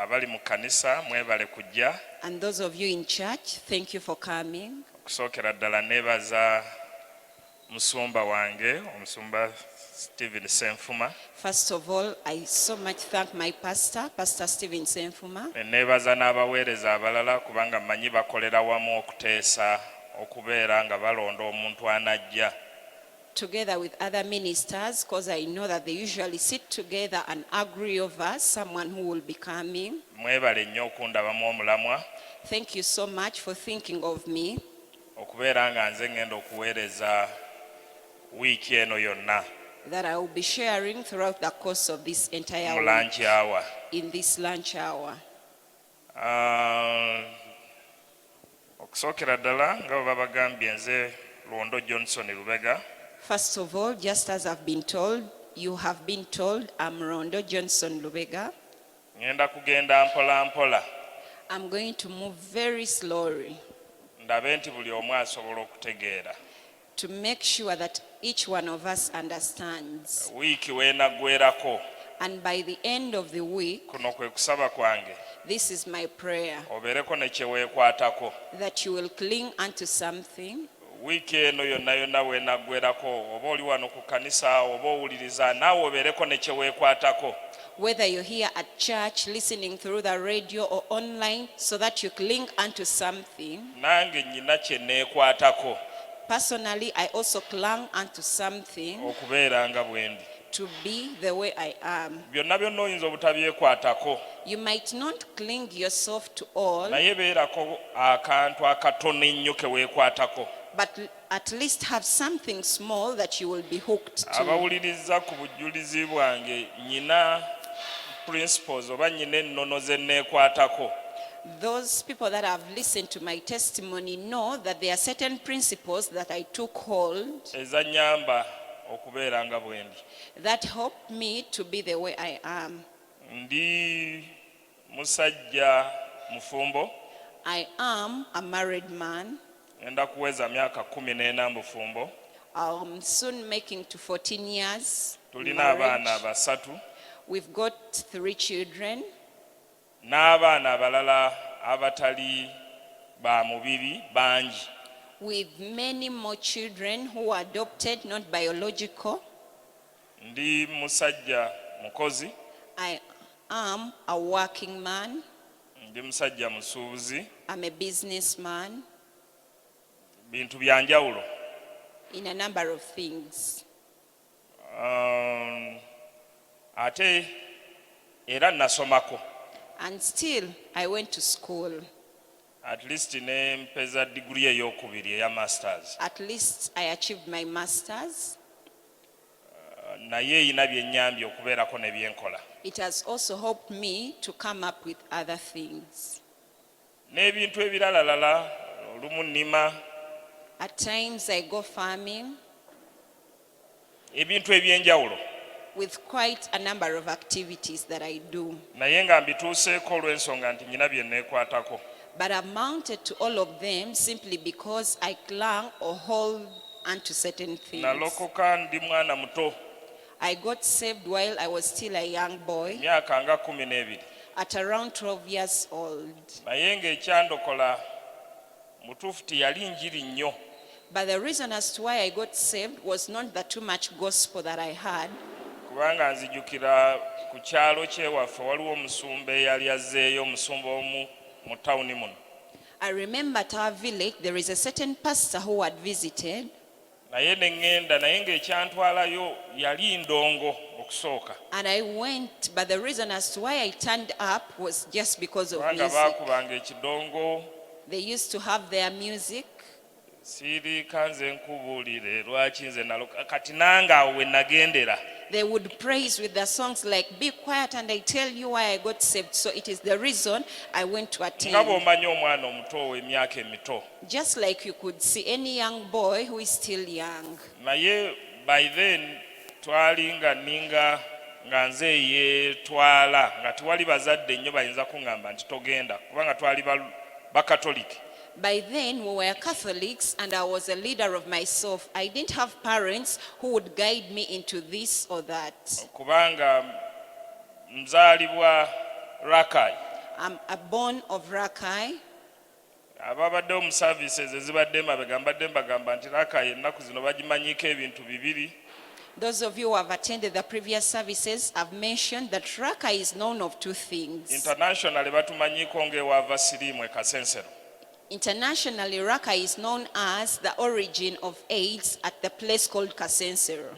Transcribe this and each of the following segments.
abali mu kanisa mwebale kujja. And those of you in church, thank you for coming. Okusookera ddala neebaza musumba wange omusumba Stephen Senfuma. First of all, I so much thank my pastor, Pastor Stephen Senfuma. Neebaza n'abaweereza abalala kubanga mmanyi bakolera wamu okuteesa okubeera nga balonda omuntu anajja. Together with other ministers, because I know that they usually sit together and agree over someone who will be coming. Mwebale nnyo okundabamu omulamwa. Thank you so much for thinking of me. Okubeera nga nze ngenda okuweereza wiiki eno yonna. That I will be sharing throughout the course of this entire mu lunch hour. In this lunch hour. Okusookera ddala nga bwe babagambye nze Lwondo Johnson Lubega. First of all, just as I've been told, you have been told, I'm Lwondo Johnson Lubega. Ngenda kugenda mpola mpola. I'm going to move very slowly. Ndabe nti buli omu asobola okutegeera. To make sure that each one of us understands. Wiiki weenaggwerako. And by the end of the week, kuno kwe kusaba kwange. This is my prayer. Obeereko ne kye weekwatako. That you will cling unto something. Wiiki eno yonna yonna weenaggwerako oba oli wano ku kanisa oba owuliriza naawe obeereko ne kye weekwatako. Whether you're here at church, listening through the radio or online, so that you cling unto something. Nange nnyina kye neekwatako. Personally, I also clung unto something. Okubeera nga bwendi. To be the way I am. Byonna byonna oyinza obutabyekwatako. You might not cling yourself to all. Naye beerako akantu akatono ennyo ke weekwatako. But at least have something small that you will be hooked to. Abawuliriza ku bujulizi bwange nnyina principles oba nnyina ennono ze neekwatako. Those people that have listened to my testimony know that there are certain principles that I took hold. Ezannyamba okubeera nga bwendi. That helped me to be the way I am. Ndi musajja mufumbo. I am a married man. Ngenda kuweza myaka 14 mufumbo. I'm soon making to 14 years. Tulina abaana basatu. We've got 3 children. N'abaana abalala abatali ba mubiri bangi. With many more children who are adopted, not biological. Ndi musajja mukozi. I am a working man. Ndi musajja musuubuzi. I'm a businessman. Bintu byanjawulo. In a number of things. Ate era nasomako. And still, I went to school. At least ne mpeza degree ey'okubiri eya masters. At least I achieved my masters. Naye eyina byennyambye okubeerako ne byenkola. It has also helped me to come up with other things. N'ebintu ebiralalala olumu nnima. At times I go farming. Ebintu ebyenjawulo. With quite a number of activities that I do. Naye nga mbituuseeko olw'ensonga nti nnyina bye neekwatako. But I've mounted to all of them simply because I clung or hold onto certain things. Nalokoka ndi mwana muto. I got saved while I was still a young boy. Myaka nga 12. At around 12 years old. Naye ng'ekyandokola mutuufu teyali njiri nnyo. But the reason as to why I got saved was not the too much gospel that I had. Kubanga nzijukira ku kyalo kyewaffe waliwo omusumba eyali azzeeyo omusumba omu mu tawuni muno. I remember at our village there is a certain pastor who had visited. Naye ne ŋŋenda naye ng'ekyantwalayo yali ndongo okusooka. And I went, but the reason as to why I turned up was just because of music. Kubanga baakubanga ekidongo. They used to have their music. Siriika nze nkubuulire lwaki nze naloka kati nange awo we nagendera. They would praise with the songs like, "Be quiet and I tell you why I got saved." So it is the reason I went to attend. Nga bw'omanyi omwana omuto ow'emyaka emito. Just like you could see any young boy who is still young. Naye by then twali nga ninga nga nze yeetwala nga tewali bazadde nnyo bayinza kuŋŋamba nti togenda kubanga twali bakatoliki. By then we were Catholics and I was a leader of myself. I didn't have parents who would guide me into this or that. Kubanga mzaalibwa Rakai. I'm a born of Rakai. ababaddewo mu services ezibadde emabega mbadde mbagamba nti Rakai ennaku zino bagimanyiko ebintu bibiri. Those of you who have attended the previous services have mentioned that Rakai is known of two things. Internationally batumanyiko ng'ewaava siriimu e Kasensero. Internationally, Rakai is known as the origin of AIDS at the place called Kasensero.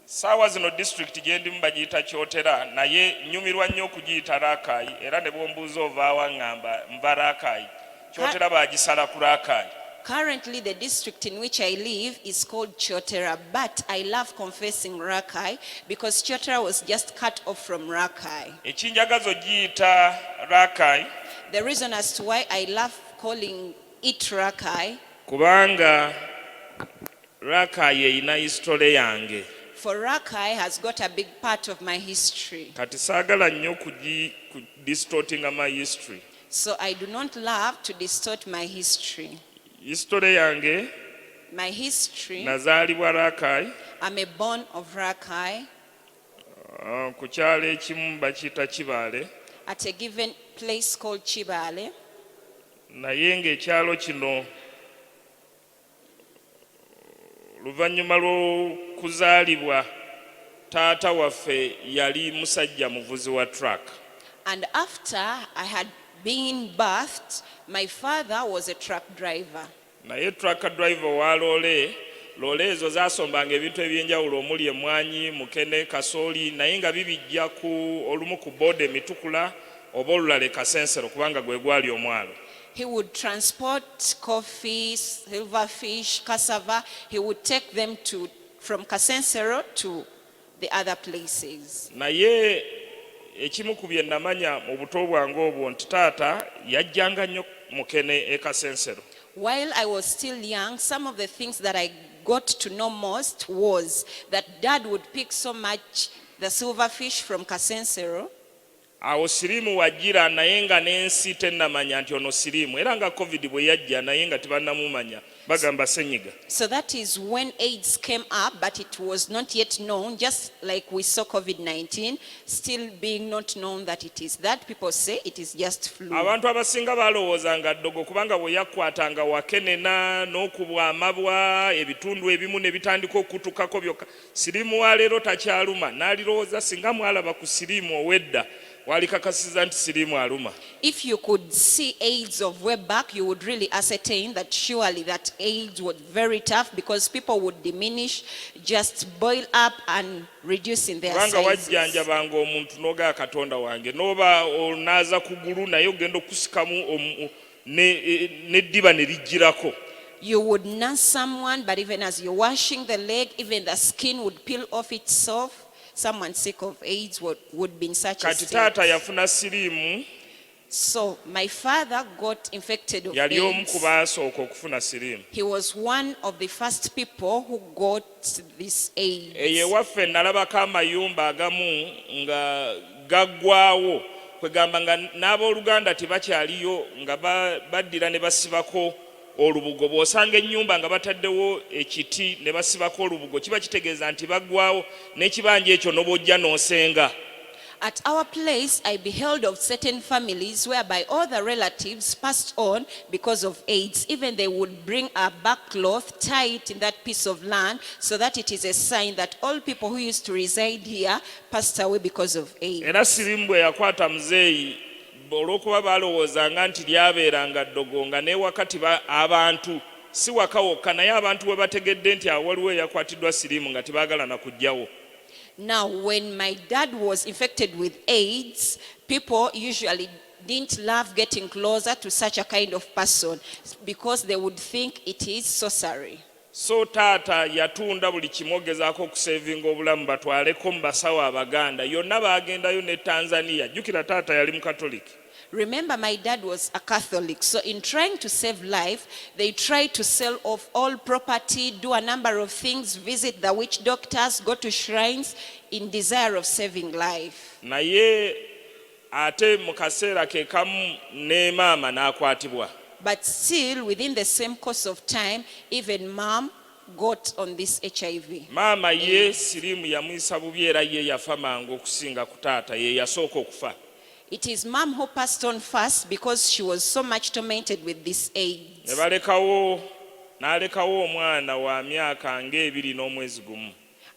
Saawa zino district gye ndimu bagiyita Kyotera naye nyumirwa nnyo okugiyita Rakai era ne bw'ombuuza ovaawa ŋŋamba nva Rakai. Kyotera baagisala ku Rakai. Currently, the district in which I live is called Chotera, but I love confessing Rakai because Chotera was just cut off from Rakai. Ekinjagazo giyita Rakai The reason as to why I love calling it Rakai, kubanga Rakai eyina history yange. for Rakai has got a big part of my history. Kati saagala nnyo distortinga my history. So I do not love to distort my history. History yange My history, nazaalibwa Rakai I'm a born of Rakai ku kyalo ekimu bakiyita Kibaale at a given place called Chibale. naye ng'ekyalo kino luvannyuma lw'okuzaalibwa taata waffe yali musajja muvuzi wa truck. And after I had been birthed, my father was a truck driver. Naye truck driver wa loole ezo zaasombanga ebintu ebyenjawulo omuli emmwanyi, mukene, kasooli naye nga bibijja olumu ku booda emitukula oba olulala e Kasensero kubanga gwe gwali omwalo. He would transport coffee, silverfish, cassava. He would take them from Kasensero to the other places. Naye ekimu ku bye namanya mu buto bwange obwo nti taata yajjanga nnyo mukene e Kasensero. While I was still young, some of the things that I got to know most was that Dad would pick so much the silverfish from Kasensero. Awo siriimu wajjira naye nga n'ensi tennamanya nti ono siriimu era nga COVID bwe yajja naye nga tebannamumanya bagamba senyiga. So that is when AIDS came up, but it was not yet known, just like we saw COVID-19, still being not known that it is that. People say it is just flu. Abantu abasinga balowoozanga ddogo kubanga bwe yakkwatanga wakenena n'okubwa amabwa ebitundu ebimu ne bitandika okutukako byokka. Siriimu wa leero takyaluma n'alirowooza singa mwalaba ku siriimu ow'edda walikakasiza nti siriimu aluma. If you could see AIDS of way back, you would really ascertain that surely that AIDS was very tough because people would diminish, just boil up and reduce in their kubanga sizes. wajjanjabanga omuntu n'ogaa Katonda wange n'oba onaaza kugulu naye ogenda okusikamu n'eddiba ne lijjirako. You would nurse someone, but even as you're washing the leg, even the skin would peel off itself. Someone sick of AIDS would be in such a Kati state. taata yafuna siriimu. So my father got infected of Yali omu AIDS. ku baasooka okufuna siriimu. He was one of the first people who got this AIDS. Ewaffe nalabako amayumba agamu nga gaggwaawo kwegamba nga n'abooluganda tebakyaliyo nga baddira ne basibako olubugo. Bw'osanga ennyumba nga bataddewo ekiti ne basibako olubugo kiba kitegeeza nti baggwaawo n'ekibanja ekyo n'obojja n'osenga. At our place, I beheld of certain families whereby all the relatives passed on because of AIDS. Even they would bring a backcloth, tie it in that piece of land, so that it is a sign that all people who used to reside here passed away because of AIDS. Era siriimu bwe yakwata muzeeyi olw'okuba balowoozanga nti lyabeeranga ddogo nga n'ewakati abantu si waka wokka naye abantu bwe bategedde nti waliwo eyakwatiddwa siriimu nga tebaagala na kujjawo. Now, when my dad was infected with AIDS, people usually didn't love getting closer to such a kind of person because they would think it is sorcery. So taata yatunda buli kimogezaako okusevinga obulamu batwaleko mu basawo abaganda yonna baagendayo ne Tanzania. Jjukira taata yali mukatoliki. Remember, my dad was a Catholic, so in trying to save life, they tried to sell off all property, do a number of things, visit the witch doctors, go to shrines in desire of saving life. Naye ate mu kaseera ke kamu ne maama n'akwatibwa. But still, within the same course of time, even mom got on this HIV. Maama ye siriimu yamuyisa bubi era ye yafa mangu okusinga ku taata ye yasooka okufa. It is mom who passed on first because she was so much tormented with this AIDS. Ne n'alekawo omwana wa myaka ng'ebiri n'omwezi gumu.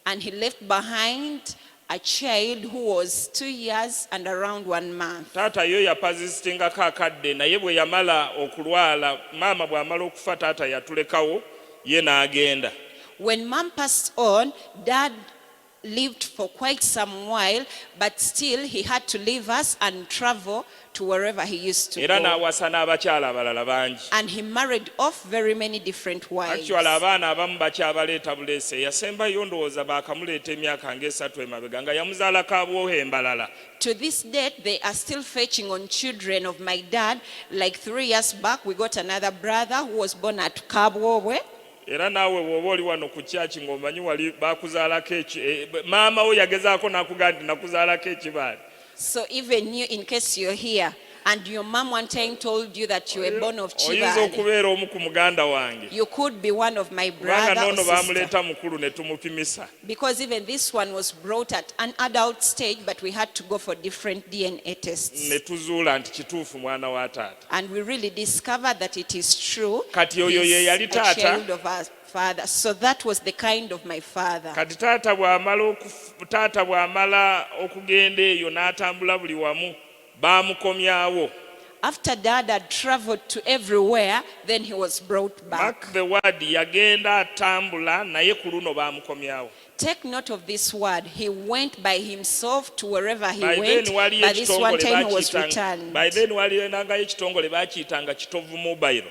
And he left behind a child who was 2 years and around 1 month. Taata yo yapazisitingako akadde naye bwe yamala okulwala maama bw'amala okufa taata yatulekawo ye n'agenda. When mom passed on, dad lived for quite some while, but still he had to leave us and travel to wherever he used to Era go. n'awasa n'abakyala abalala bangi. And he married off very many different wives. Actually abaana abamu bakyabaleeta buleese yasembayo ndowooza baakamuleeta emyaka ng'esatu emabega nga yamuzaalako abwoho embalala. To this date, they are still fetching on children of my dad. Like 3 years back, we got another brother who was born at Kabwowe. Era naawe bw'oba oli wano ku kyaki ng'omanyi wali baakuzaalako maama wo yagezaako n'akugamba nti nakuzaalako ekibaala. So even you, in case you're here, and your mom one time told you that you were born of Oyinza Chibali, okubeera omu ku muganda wange. you could be one of my Kubanga brother or n'ono sister. baamuleeta mukulu ne tumupimisa. Because even this one was brought at an adult stage, but we had to go for different DNA tests. Ne tuzuula nti kituufu mwana wa taata. And we really discovered that it is true. Kati oyo ye He's yali a taata. child of our father. So that was the kind of my father. Kati taata bw'amala okugenda eyo n'atambula buli wamu baamukomyawo. After dad had traveled to everywhere, then he was brought back. Mark the word, yagenda atambula naye ku luno baamukomyawo. Take note of this word. He went by himself to wherever he By went. then waliyo But this one ekitongole time he was baakiyitanga- returned. by then waliyo nangayo ekitongole baakiyitanga Kitovu Mobile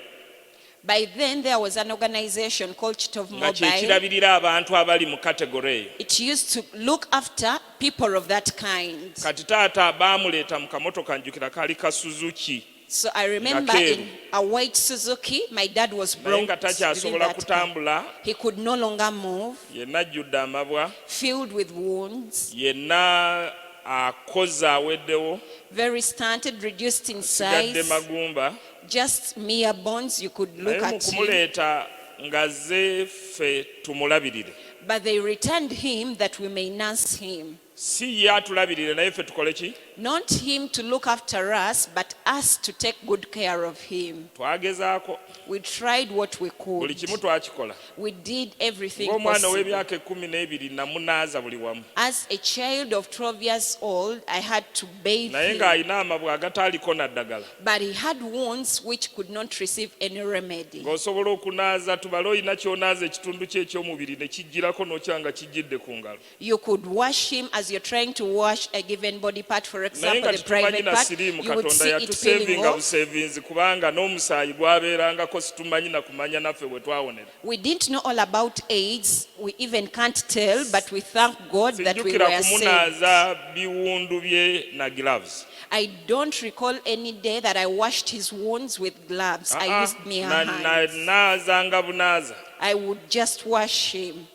By then there was an organization called Chitov nga Mobile. kyekirabirira abantu abali mu category eyo. It used to look after people of that kind. Kati taata baamuleeta mu kamotoka njukira kaali ka Suzuki So I remember Ngakeru. in a white Suzuki, my dad was naye brought nga within takyasobola that car. kutambula, He could no longer move, yenna ajjudde amabwa, filled with wounds, yenna akoze aweddewo, very stunted, reduced in sigadde size, magumba. just mere bones. You could look Naye mu at him. kumuleeta nga zze ffe tumulabirire. But they returned him that we may nurse him. Si ye atulabirire naye ffe tukole ki? Not him to look after us, but us to take good care of him. Twagezaako We tried what we buli could. kimu twakikola. We did everything Ng'omwana possible. ow'emyaka 12 namunaaza buli wamu. As a child of 12 years old, I had to bathe Naye him. ng'alina amabwa agataaliko na ddagala. But he had wounds which could not receive any remedy. Ng'osobola okunaaza tubale olina ky'onaaza ekitundu kye eky'omubiri ne kijjirako n'okyanga kijjidde ku ngalo. You could wash him as you're trying to wash a given body part, for Naye example, nga the tetumanyi private na part. siriimu You would Katonda see it peeling yatusevinga off. busevinzi kubanga n'omusaayi gwabeerangako situmanyi na kumanya naffe bwe twawonera. We didn't know all about AIDS. We even can't tell, but we thank God that we Sijjukira were saved. kumunaaza biwundu bye na gloves. I don't recall any day that I washed his wounds with gloves. I used mere hands. naazanga bunaaza. I would just wash him.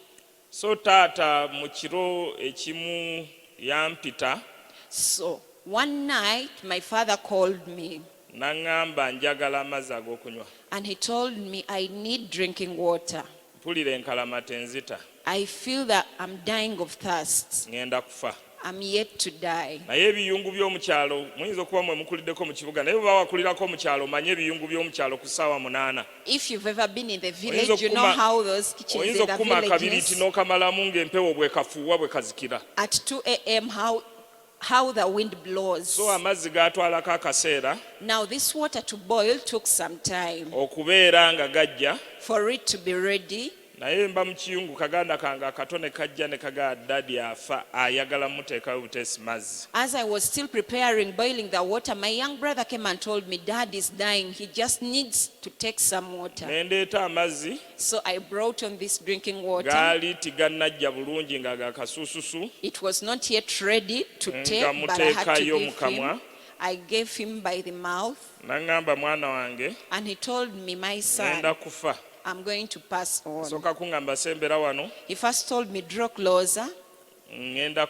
So taata mu kiro ekimu yampita So one night, my father called me n'aŋŋamba njagala amazzi ag'okunywa. and he told me I need drinking water. Mpulira enkalamata enzita, I feel that I'm dying of thirst. ŋŋenda kufa. I'm yet to die. Naye ebiyungu by'omu kyalo muyinza okuba mwe mukuliddeko mu kibuga naye bwe wakulirako mu kyalo omanye ebiyungu by'omu kyalo ku ssaawa 8. If you've ever been in the Oyinza village, you know okukuma- how those kitchens in oyinza the okukuma akabiriti villages n'okamalamu ng'empewo bwe kafuuwa bwe kazikira. at 2 a.m. how the wind blows. So amazzi gaatwalako akaseera Now this water to boil took some time okubeera nga gajja, for it to be ready. naye mba mu kiyungu kaganda kange akato ne kajja ne kagaa dadi afa ayagala muteekayo buteesi mazzi. As I was still preparing, boiling the water, my young brother came and told me, Dad is dying. He just needs to take some water. Ne ndeeta amazzi So I brought on this drinking water. gaali tigannajja bulungi nga ga kasuususu. It was not yet ready to Nga take, but I had to muteekayo give mu kamwa. him. I gave him by the mouth, N'aŋŋamba mwana wange and he told me, my son, ŋŋenda kufa. I'm going to pass on. Sooka kuŋŋamba sembera wano He first told me, draw closer ŋŋenda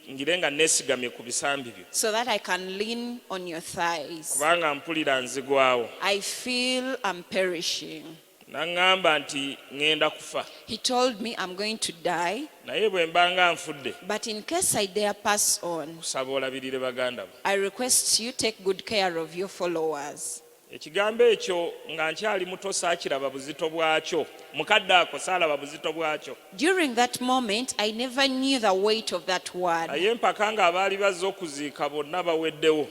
ngire nga neesigamye ku bisambi byo so that I can lean on your thighs. kubanga mpulira nzigwawo. I feel I'm perishing. N'aŋŋamba nti ŋŋenda kufa. He told me I'm going to die, Naye bwe mbanga nfudde, but in case I dare pass on, kusaba olabirire baganda bo. I request you take good care of your followers. Ekigambo ekyo nga nkyali muto saakiraba buzito bwakyo. Mukadde ako saalaba buzito bwakyo. During that moment, I never knew the weight of that word. Naye mpaka ng'abaali bazze okuziika bonna baweddewo.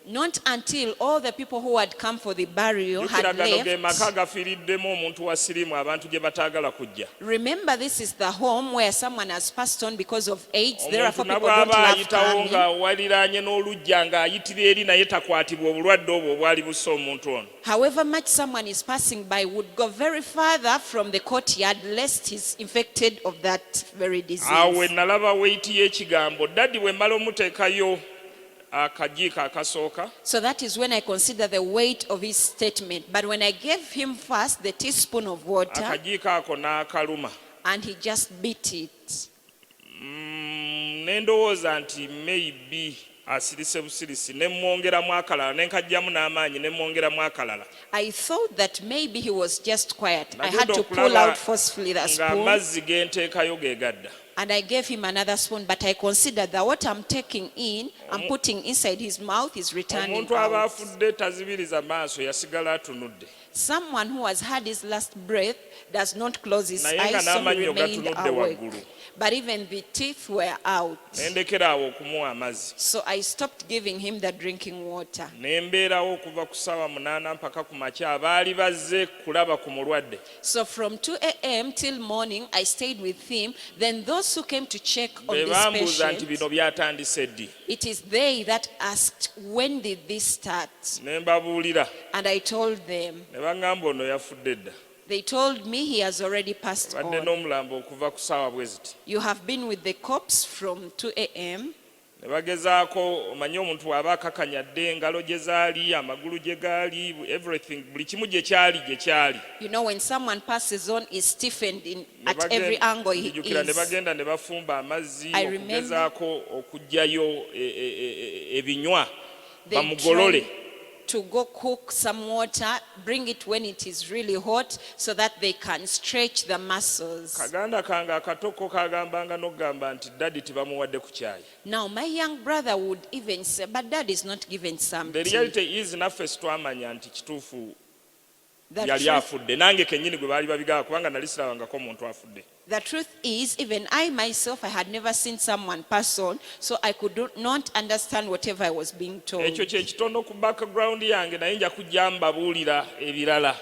Not until all the people who had come for the burial Jjukira had gano ge maka left. gafiiriddemu omuntu wa siriimu abantu gye bataagala kujja. Remember, this is the home where someone has passed on because of AIDS. Therefore, Omuntu people don't nabw'aba love ayitawo coming. nga waliraanye n'olujja ng'ayitira eri naye takwatibwa obulwadde obwo obwali busse omuntu ono. However much someone is passing by would go very farther from the courtyard lest he's infected of that very disease. Awo we nalaba weiti y'ekigambo daddi bwe mmala omuteekayo akajiiko akasooka. So that is when I consider the weight of his statement. But when I gave him first the teaspoon of water, Akajiiko ako n'akaluma. and he just beat it, Ne ndowooza nti maybe asirise busirisi ne mwongeramu akalala ne nkajjamu n'amaanyi ne mwongeramu akalala. I thought that maybe he was just quiet. I had Nagenda to pull okulaba out forcefully the nga spoon, amazzi ge nteekayo ge gadda. and I gave him another spoon. But I considered that what I'm taking in, I'm putting inside his mouth, is returning Omuntu aba out. afudde tazibiriza maaso yasigala atunudde. Someone who has had his last breath does not close his Naye nga eyes, so he n'amannyo remained gatunudde awake. waggulu. But even the teeth were out. Ne ndekera awo okumuwa amazzi. So I stopped giving him the drinking water. Ne mbeerawo okuva ku ssaawa 8 mpaka ku makya abaali bazze kulaba ku mulwadde. So from 2 a.m. till morning, I stayed with him. Then those who came to check on Be this bambuuza nti patient, bino byatandise ddi. it is they that asked, when did this start? Ne mbabuulira. And I told them. Ne baŋŋamba ono yafudde dda. They told me he has already passed Badde on. n'omulambo okuva ku ssaawa bwe ziti. You have been with the corpse from 2 a.m. Ne bagezaako omanye omuntu aba akakanyadde engalo gye zaali amagulu gye gaali everything buli kimu gye kyali. You know, when someone passes on, is stiffened Ne at every angle he Njjukira ne is. bagenda ne bafumba amazzi I remember- okugezaako okuggyayo ebinywa They bamugolole. tried to go cook some water, bring it when it is really hot so that they can stretch the muscles. Kaganda kange akatoko kagambanga n'okugamba nti daddi tebamuwadde ku kyayi. Now, my young brother would even say, but dad is not given The something. reality is naffe twamanya nti kituufu The yali truth, afudde nange kennyini gwe baali babigaba kubanga nali sirabangako omuntu afudde. the truth is, even I myself, I had never seen someone pass on, so I could not understand whatever I was being told. Ekyo kye kitono ku background yange naye nja kujja mbabuulira ebirala.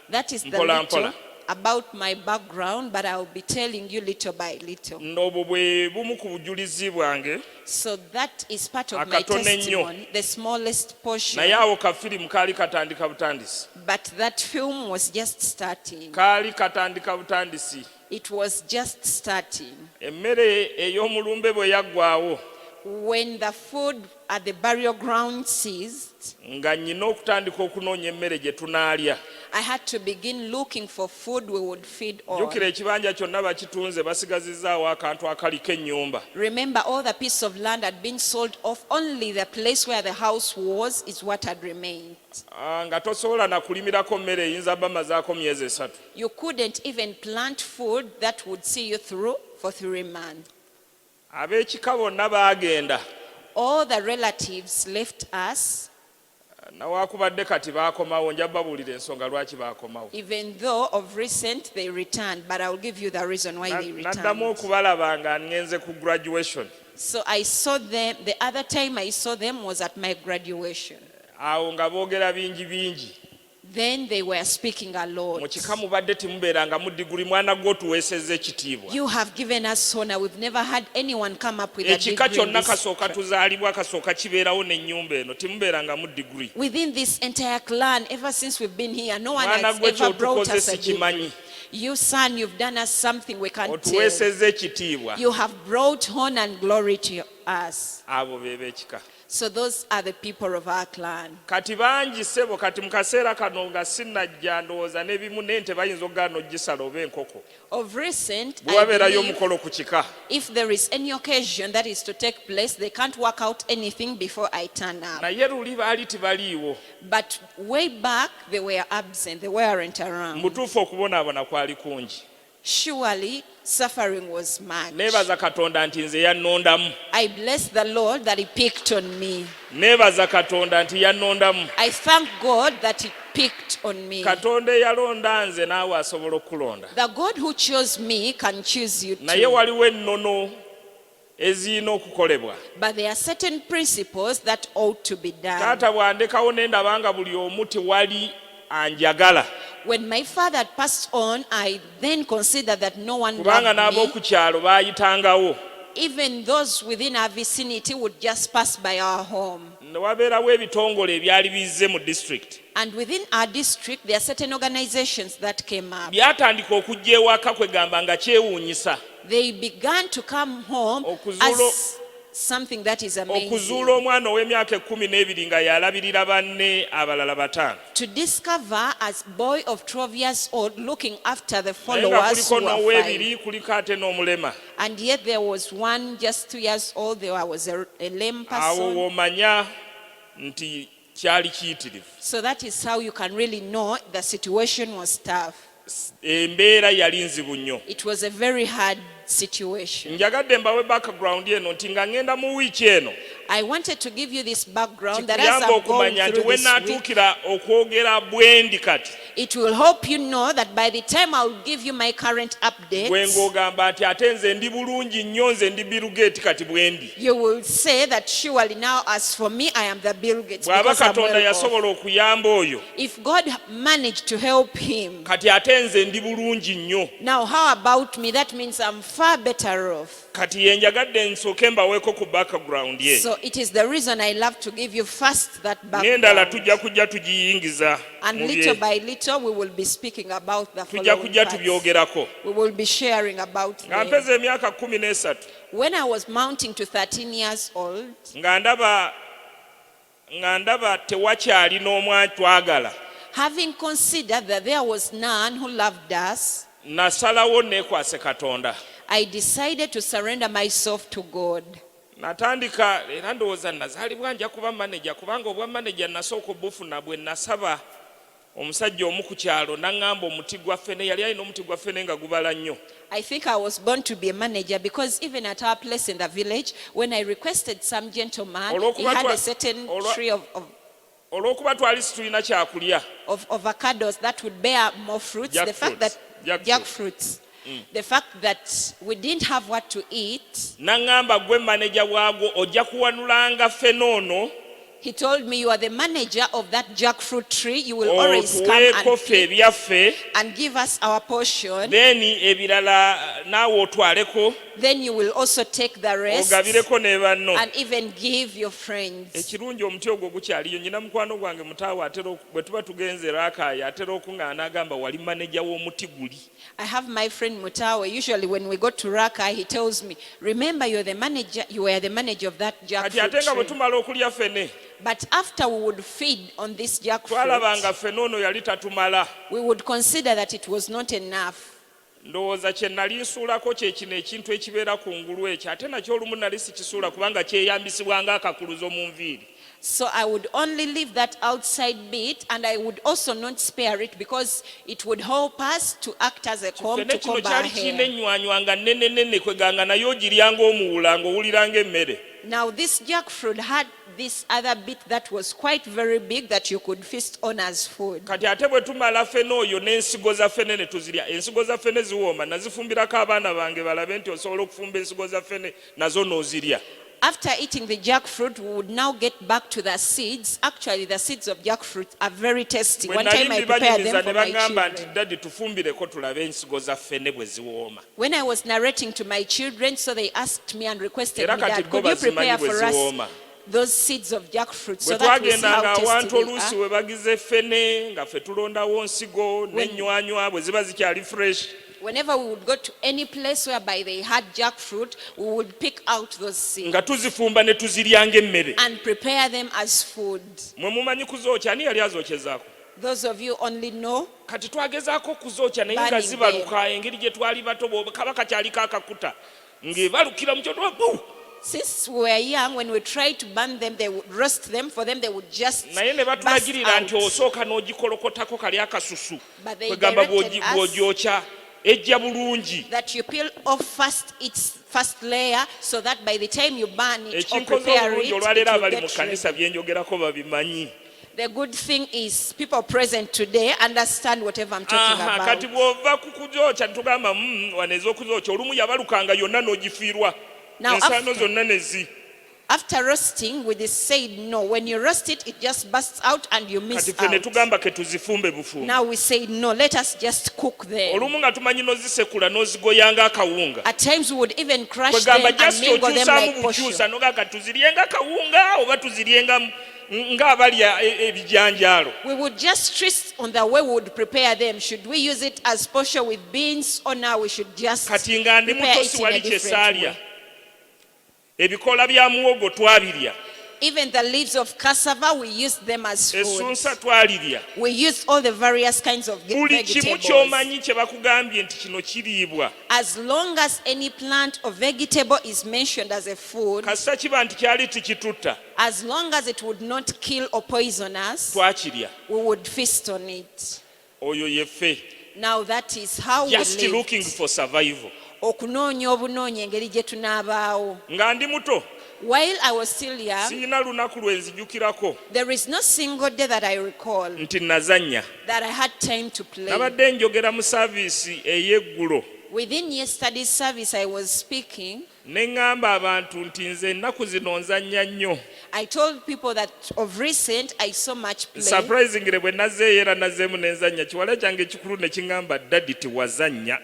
That is the Mpola, little mpola. about my background, but I'll be telling you little by little. Obwo bwe bumu ku bujulizi bwange. So that is part of my Akatono ennyo. testimony, the smallest portion. Naye awo kafirimu kaali katandika butandisi. But that film was just starting. Kaali katandika butandisi. It was just starting. Emmere ey'omulumbe bwe yaggwaawo When the food at the burial ground ceased, nga nnyina okutandika okunoonya emmere gye tunaalya. I had to begin looking for food we would feed on. Jjukira ekibanja kyonna bakitunze basigazizaawo akantu akaliko ennyumba. Remember, all the piece of land had been sold off. Only the place where the house was is what had remained. Nga tosobola na kulimirako mmere eyinza bamazaako myezi 3. You couldn't even plant food that would see you through for 3 months. Ab'ekika bonna baagenda. All the relatives left us, Nawaakubadde kati baakomawo nja babuulira ensonga lwaki baakomawo. even though of recent they returned, but I'll give you the reason why they Naddamu returned. okubalaba nga ngenze ku graduation. So I saw them, the other time I saw them was at my graduation. Awo nga boogera bingi. Then they were speaking a lot. Mu kika mubadde temubeeranga mu diguli mwana gwo tuweesezza ekitiibwa. You have given us honor. We've never had anyone come up with a Ekika degree in kyonna this. kasooka tuzaalibwa kasooka kibeerawo n'ennyumba eno temubeeranga mu diguli. Within this entire clan, ever since we've been here, no one Mwana has gwe ever brought ky'otukoze us a degree. sikimanyi. You, son, you've done us something we can't tell. Otuweesezza ekitiibwa. You have brought honor and glory to us. abo bebekika. So those are the people of our clan. Kati bangi sebo kati mu kaseera kano nga sinnajja ndowooza n'ebimu n'ente bayinza okugaana ogisala oba enkoko. Of recent, Bwe I wabeerayo believe omukolo ku kika. if there is any occasion that is to take place, they can't work out anything before I turn up. Naye luli baali tibaliiwo. But way back, they were absent. They weren't around. Mutuufu okubonaabona kwali kungi. Surely, suffering was much. Neebaza Katonda nti nze yannondamu. I bless the Lord that He picked on me. Neebaza Katonda nti yannondamu. I thank God that He picked on me. Katonda eyalonda nze naawe asobola okukulonda. The God who chose me can choose you Naye too. waliwo ennono ezirina okukolebwa. But there are certain principles that ought to be done. Taata bw'andekawo ne ndaba nga buli omu tewali anjagala. When my father had passed on, I then considered that no one Kubanga loved me. n'ab'oku kyalo baayitangawo. Even those within our vicinity would just pass by our home. Ne wabeerawo ebitongole ebyali bizze mu district. And within our district, there are certain organizations that came up. Byatandika okujja ewaka kwegamba nga kyewuunyisa. They began to come home Okuzuula- as something that is amazing. Okuzuula omwana ow'emyaka 12 nga y'alabirira banne abalala 5. To discover as boy of 12 years old looking after the Naye nga followers kuliko who were 5. n'ow'ebiri kuliko ate n'omulema. And yet there was one just 2 years old, there was a lame Awo person. w'omanya nti kyali kiyitirivu. So that is how you can really know the situation was tough. Embeera yali nzibu nnyo. It was a very hard situation. Njagadde mbawe background eno nti nga ngenda mu wiiki eno I wanted to give you this background that as kikuyamba I'm going okumanya nti through we this week, naatuukira okwogera bwendi kati it will help you know that by the time I'll give you my current bwe updates, ng'ogamba nti ate nze ndi bulungi nnyo nze ndi Bill Gates kati bwendi. you will say that surely now as for me, I am the Bill Gates Bw'aba because I'm Katonda well off. yasobola okuyamba oyo If God managed to help him, kati ate nze ndi bulungi nnyo. now how about me? That means I'm far better off. Kati ye njagadde nsooke mbaweeko ku background ye. So it is the reason I love to give you first that N'endala background. tujja kujja tugiyingiza And mu little bye. by little, we will be speaking about the Tujja following kujja parts. tubyogerako. We will be sharing about Nga them. mpeza emyaka 13 When I was mounting to 13 years old, nga ndaba tewakyali n'omu atwagala. having considered that there was none who loved us, Nasalawo neekwase Katonda. I decided to surrender myself to God. Natandika era ndowooza nazaalibwa nja kuba manager kubanga obwa manager nasooka obufuna bwe nasaba omusajja omu ku kyalo n'aŋŋamba omuti gwa ffene yali alina omuti gwa ffene nga gubala nnyo. I think I was born to be a manager because even at our place in the village, when I requested some gentleman, he had a certain tree of Olw'okuba twali situlina kyakulya avocados that would bear more fruits. The fact that jackfruits. The fact that we didn't have what to eat, n'aŋŋamba gwe manager waagwo ojja kuwanulanga ffene ono he told me, you are the manager of that jackfruit tree. You will always come otuweeko and ffe pick ebyaffe and give us our portion. then ebirala naawe otwaleko Then you will also take the rest ogabireko ne banno. and even give your friends. Ekirungi omuti ogwo gukyaliyo. Nyina mukwano gwange mutaawe bwe tuba tugenze raakaayi atera okuŋŋaana agamba wali maneja w'omuti guli. I have my friend Mutawe. Usually when we go to Rakai, he tells me, remember you were the manager of that Kati ate nga bwe jackfruit tree. tumala okulya ffene But after we would feed on this twalaba nga jackfruit, ffene ono yali tatumala. we would consider that it was not enough. Ndowooza kye nali nsuulako kye kino ekintu ekibeera ku ngulu ekyo ate nakyo olumu nali sikisuula kubanga kyeyambisibwa ng'akakuluzo mu nviiri. So I would only leave that outside bit, and I would also not spare it because it would help us to act as a comb Ffene to kino comb our kyali kirina hair. ennywanywanga nga nnenenene kweganga naye ogiryanga omuwula ng'owuliranga emmere. Now this jackfruit had this other bit that was quite very big that you could feast on as food. Kati ate bwe tumala ffene oyo n'ensigo za ffene ne tuzirya. Ensigo za ffene ziwooma, nazifumbirako abaana bange balabe nti osobola okufumba ensigo za ffene nazo n'ozirya. After eating the jackfruit, we would now get back to the seeds. Actually, the seeds of jackfruit are very tasty. Bwe One nali time I prepared mbibanyiriza them ne for my baŋŋamba nti children. daddi tufumbireko tulabe ensigo za ffene bwe ziwooma. When I was narrating to my children, so they asked me and requested Era me, kati Dad, bo could you bazimanyi prepare bwe for us ziwooma. those seeds of jackfruit so Bwe that we see twagendanga how awantu tasty they oluusi are? we bagize ffene nga ffe tulondawo nsigo n'ennywanywaa bwe ziba zikyali fresh Whenever we would go to any place whereby they had jackfruit, we would pick out those seeds nga tuzifumba ne tuziryanga emmere. and prepare them as food. Mwe mumanyi kuzookya ani yali azokyezaako? Those of you only know. Kati twagezaako kuzookya naye nga zibaluka engeri gye twali bato kaba kakyaliko akakuta ng'ebalukira mu kyoto. Since we were young, when we tried to burn them, they would roast them. For them, they would just naye ne burst batulagirira nti out. osooka n'ogikolokotako kali akasusu But they kwegamba directed us bw'ogyokya ejja bulungi. that you peel off first its first layer, so that by the time you burn it or Ekinkoze prepare obulungi it, olwaleero it will abali mu get kkanisa ready. bye njogerako babimanyi. The good thing is people present today understand whatever I'm talking about. Kati bw'ova ku kuzookya netugamba wano ez'okuzookya olumu yabalukanga yonna n'ogifiirwa Now, ensaano zonna nezi. After roasting, we just said no. When you roast it, it just bursts out and you miss Kati ffe ne out. tugamba ke tuzifumbe bufumbe. Now we say no, let us just cook them. Olumu nga tumanyi n'ozisekula n'ozigoyanga akawunga. At times we would even crush them Kwegamba and just mingle them okyusaamu like posho. bukyusa nogaga tuziryenga kawunga oba tuziryenga ng'abalya ebijanjaalo. We would just twist on the way we would prepare them. Should we use it as posho with beans, or now we should just Kati nga ndi prepare muto it in a siwali kye different saalya. way? Ebikoola bya muwogo twabirya. Even the leaves of cassava, we use them as food. Essunsa twalirya. We use all the various kinds of Buli kimu vegetables. ky'omanyi kye bakugambye nti kino kiriibwa. As long as any plant or vegetable is mentioned as a food, Kasita kiba nti kyali tikitutta, as long as it would not kill or poison us, twakirya. we would feast on it. Oyo yeffe. Now that is how we Just looking live. for survival. Okunoonya obunoonya engeri gye tunaabaawo. Nga ndi muto, While I was still young, sirina lunaku lwe nzijukirako there is no single day that I recall nti nazannya. that I had time to play. Nabadde njogera mu saaviisi ey'eggulo. Within yesterday's service, I was speaking. Ne ŋŋamba abantu nti nze ennaku zino nzannya nnyo. I told people that of recent I so much play. Surprisingly bwe nazzeeyo era nazzeemu ne nzannya, kiwala kyange ekikulu ne kiŋŋamba daddy tewazannya.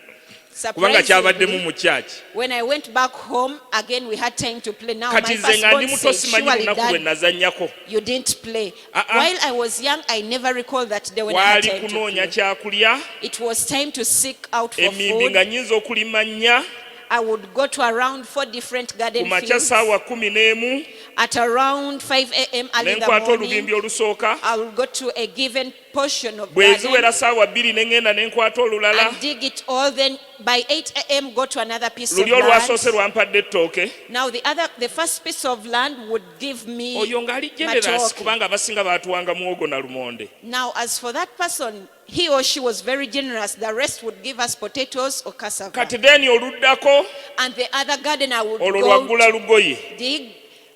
Kubanga kyabaddemu mu kyaki. When I went back home, again we had time to play. Now Kati my nze nga ndi firstborn muto said, simanyi surely lunaku lwe Dad, nazannyako. you didn't play. Uh-uh. While I was young, I never recalled that day when I had Waali time to kunoonya play. kyakulya, It was time to seek out for emmimbi food. nga nnyinza okulima nnya, I would go to around 4 different ku garden makya fields. ssaawa 11 At around 5 a.m. early ne in the nkwata morning, olubimbi olusooka. I will go to a given portion of Bwe garden ziwera ssaawa 2 ne ŋŋenda ne nkwata olulala. and dig it all. Then by 8 a.m. go to another piece of Luli olwasoose land. lwampadde ettooke. Now the first piece of land would give me Oyo ng'ali generous matoke. kubanga abasinga baatuwanga muwogo na lumonde. Now as for that person, he or she was very generous. The rest would give us potatoes or cassava. Kati then oluddako And the other garden I would olwo go lwagula to lugoye. dig.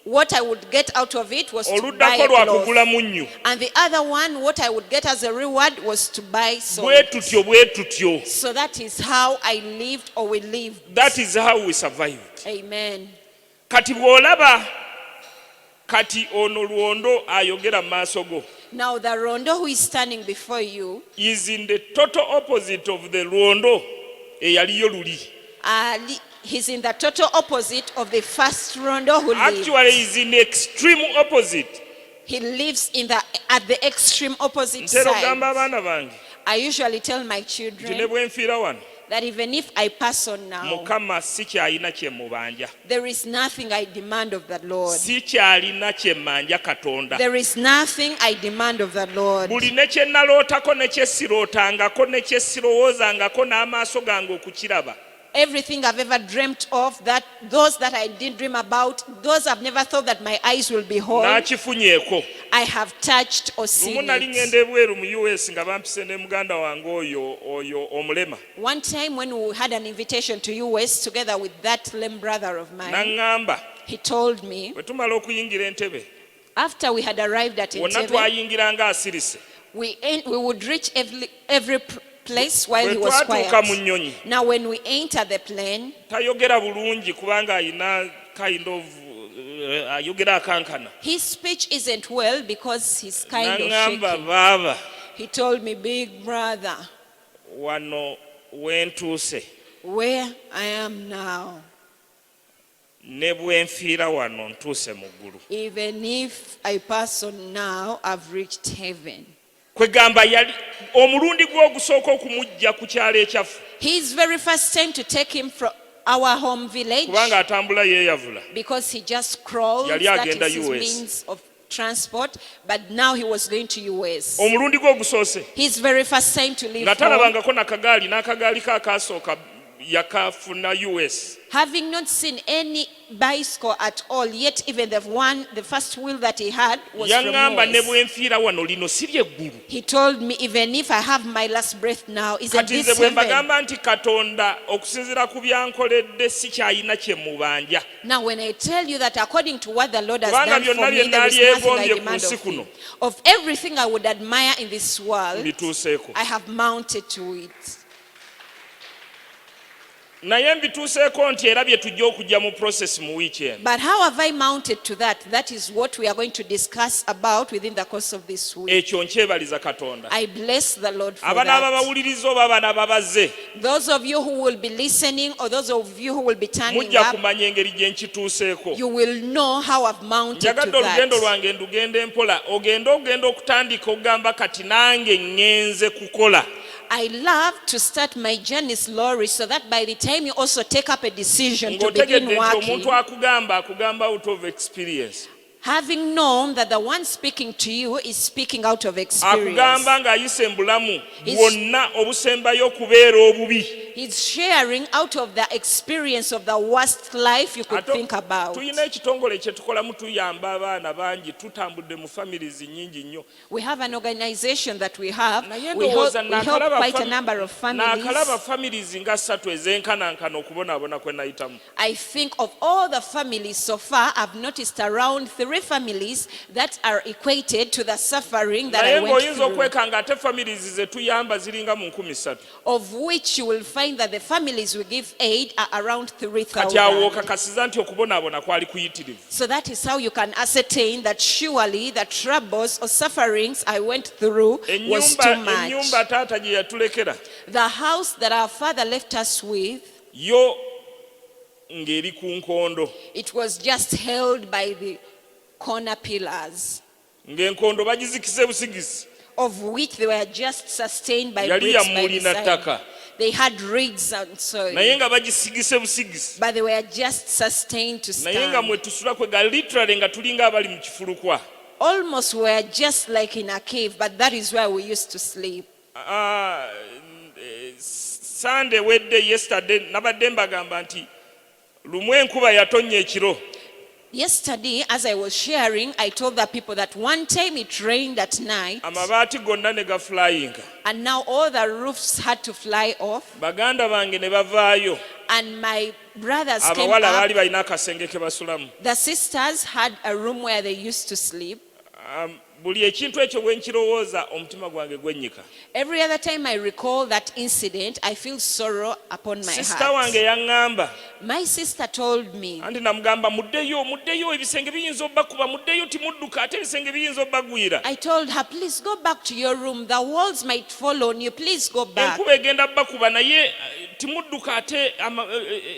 What I would get out of it was to buy Oluddako a lwakugula cloth. munnyu. And the other one, what I would get as a reward was to buy salt. Bwe tutyo. So that is how I lived, or we lived. That is how we survived. Amen. Kati bw'olaba kati ono Lwondo ayogera mu maaso go Now the Lwondo who is standing before you, is in the total opposite of the Lwondo eyaliyo luli. he's in the total opposite of the first Lwondo who lived. Actually is in the extreme opposite. He lives at the extreme opposite Ntera ogamba side. abaana bange I usually tell my nti ne children bwe nfiira wano that even if I pass on now, Mukama si kyalina kye mubanja. there is nothing I demand of the Lord. Si kyalina kye mmanja Katonda. There is nothing I demand of the Lord. Buli ne kye nalootako ne kye sirootangako ne kye sirowoozangako n'amaaso gange okukiraba. Everything I've ever dreamt of, those that I didn't dream about, those I've never thought that my eyes will behold, N'akifunyeeko. I have touched or Lumu seen nali it. ngenda ebweru mu US nga bampise ne muganda wange oyo omulema. One time when we had an invitation to US together with that lame brother of mine, N'aŋŋamba he told me, bwe tumala okuyingira Entebbe after we had arrived at wonna Entebbe, twayingiranga asirise. we would reach every place while he Bwe was twatuuka mu quiet. nnyonyi Now when we enter the plane, tayogera bulungi kubanga ayina kind of ayogera akankana. his speech isn't well because he's kind of N'aŋŋamba shaky. baaba He told me, big brother, wano wentuuse where I am now, ne bwe nfiira wano ntuuse mu ggulu. even if I pass on now, I've reached heaven. kwegamba yali omulundi gw'ogusooka okumujja ku kyalo ekyaffe His very first time to take him from our home village, kubanga atambula yeeyavula because he just crawled, Yali that agenda is his US. means of transport, but now he was going to US. omulundi gw'ogusoose His very first time to leave nga home, talabangako n'akagaali n'akagaali ka akaasooka yakafuna US having not seen any bicycle at all, yet even the first wheel that he had was yaŋŋamba from ne US. bwe nfiira wano lino si lyeggulu He told me, even if I have my last breath now, isn't kati nze this bwe heaven? mbagamba nti katonda okusinziira ku byankoledde si kyayina kye mubanja Now when I tell you that according to what the Lord has Kubanga done byonna for me, bye there is nali nothing I egombye ku demand nsi of kuno. him. Of everything I would admire in this world, mbituuseeko I have mounted to it. naye mbituuseeko nti era bye tujja okujja mu process mu wiiki eno But how have I mounted to that? That is what we are going to discuss about within the course of this week. ekyo nkyebaliza katonda I bless the Lord for abanaaba that. bawuliriza oba abanaaba bazze Those of you who will be listening, or those of you who will be turning mujja up, kumanya engeri gye nkituuseeko you will know how I've mounted to njagadde olugendo that. lwange ndugenda empola ogenda okutandika okugamba kati nange ŋŋenze kukola I love to start my journey slowly, so that by the time you also take up a decision to ng'otegedde begin nti working, omuntu akugamba out of experience having known that the one speaking to you is speaking out of experience. akugamba ng'ayise mu bulamu Is- bwonna obusembayo okubeera obubi He's sharing out of the experience of the worst life you could Ate think about. tulina ekitongole kye tukolamu tuyamba abaana bangi tutambudde mu families nnyingi nnyo We have an organization that we have. naye We help, ndowooza we help quite a number of families. naakalaba families nga ssatu ezenkanankana okubonaabona kwe nayitamu I think of all the families so far, I've noticed around 3 families that are equated to the suffering that naye I went ng'oyinza through, okwekanga ate families ze tuyamba ziringa mu 13,000 of which you will find that the families we give aid are around kati awo 3,000. okakasiza nti okubonaabona kwali kuyitirivu So that is how you can ascertain that surely the troubles or sufferings I went through was too much. ennyumba taata gye yatulekera The house that our father left us with, yo ng'eri ku nkondo it was just held by the corner pillars, ng'enkondo bagizikize busigisi of which they were just sustained by Yali bricks by the yammulina side. ttaka. They had rigs and soil, naye nga bagisigise busigisi but they were just sustained to naye nga stand. mwe tusula kwega literally nga tulinga abali mu kifulukwa Almost were just like in a cave, but that is where we used to sleep. Sunday wedde yesterday nabadde mbagamba nti lumu enkuba yatonnya ekiro Yesterday, as I was sharing, I told the people that one time it rained at night, amabaati gonna ne gaflyinga and now all the roofs had to fly off, baganda bange ne bavaayo and my brothers came abawala up. baali balina akasenge ke basulamu The sisters had a room where they used to sleep. buli ekintu ekyo bwe nkirowooza omutima gwange gwennyika Every other time I recall that incident, I feel sorrow upon my sisita heart. wange yaŋŋamba My sister told me, anti namugamba muddeyo ebisenge biyinza obbakuba muddeyo timudduka ate ebisenge biyinza obbagwira I told her, please go back to your room. The walls might fall on you. Please go back. enkuba egenda bbakuba naye timudduka ate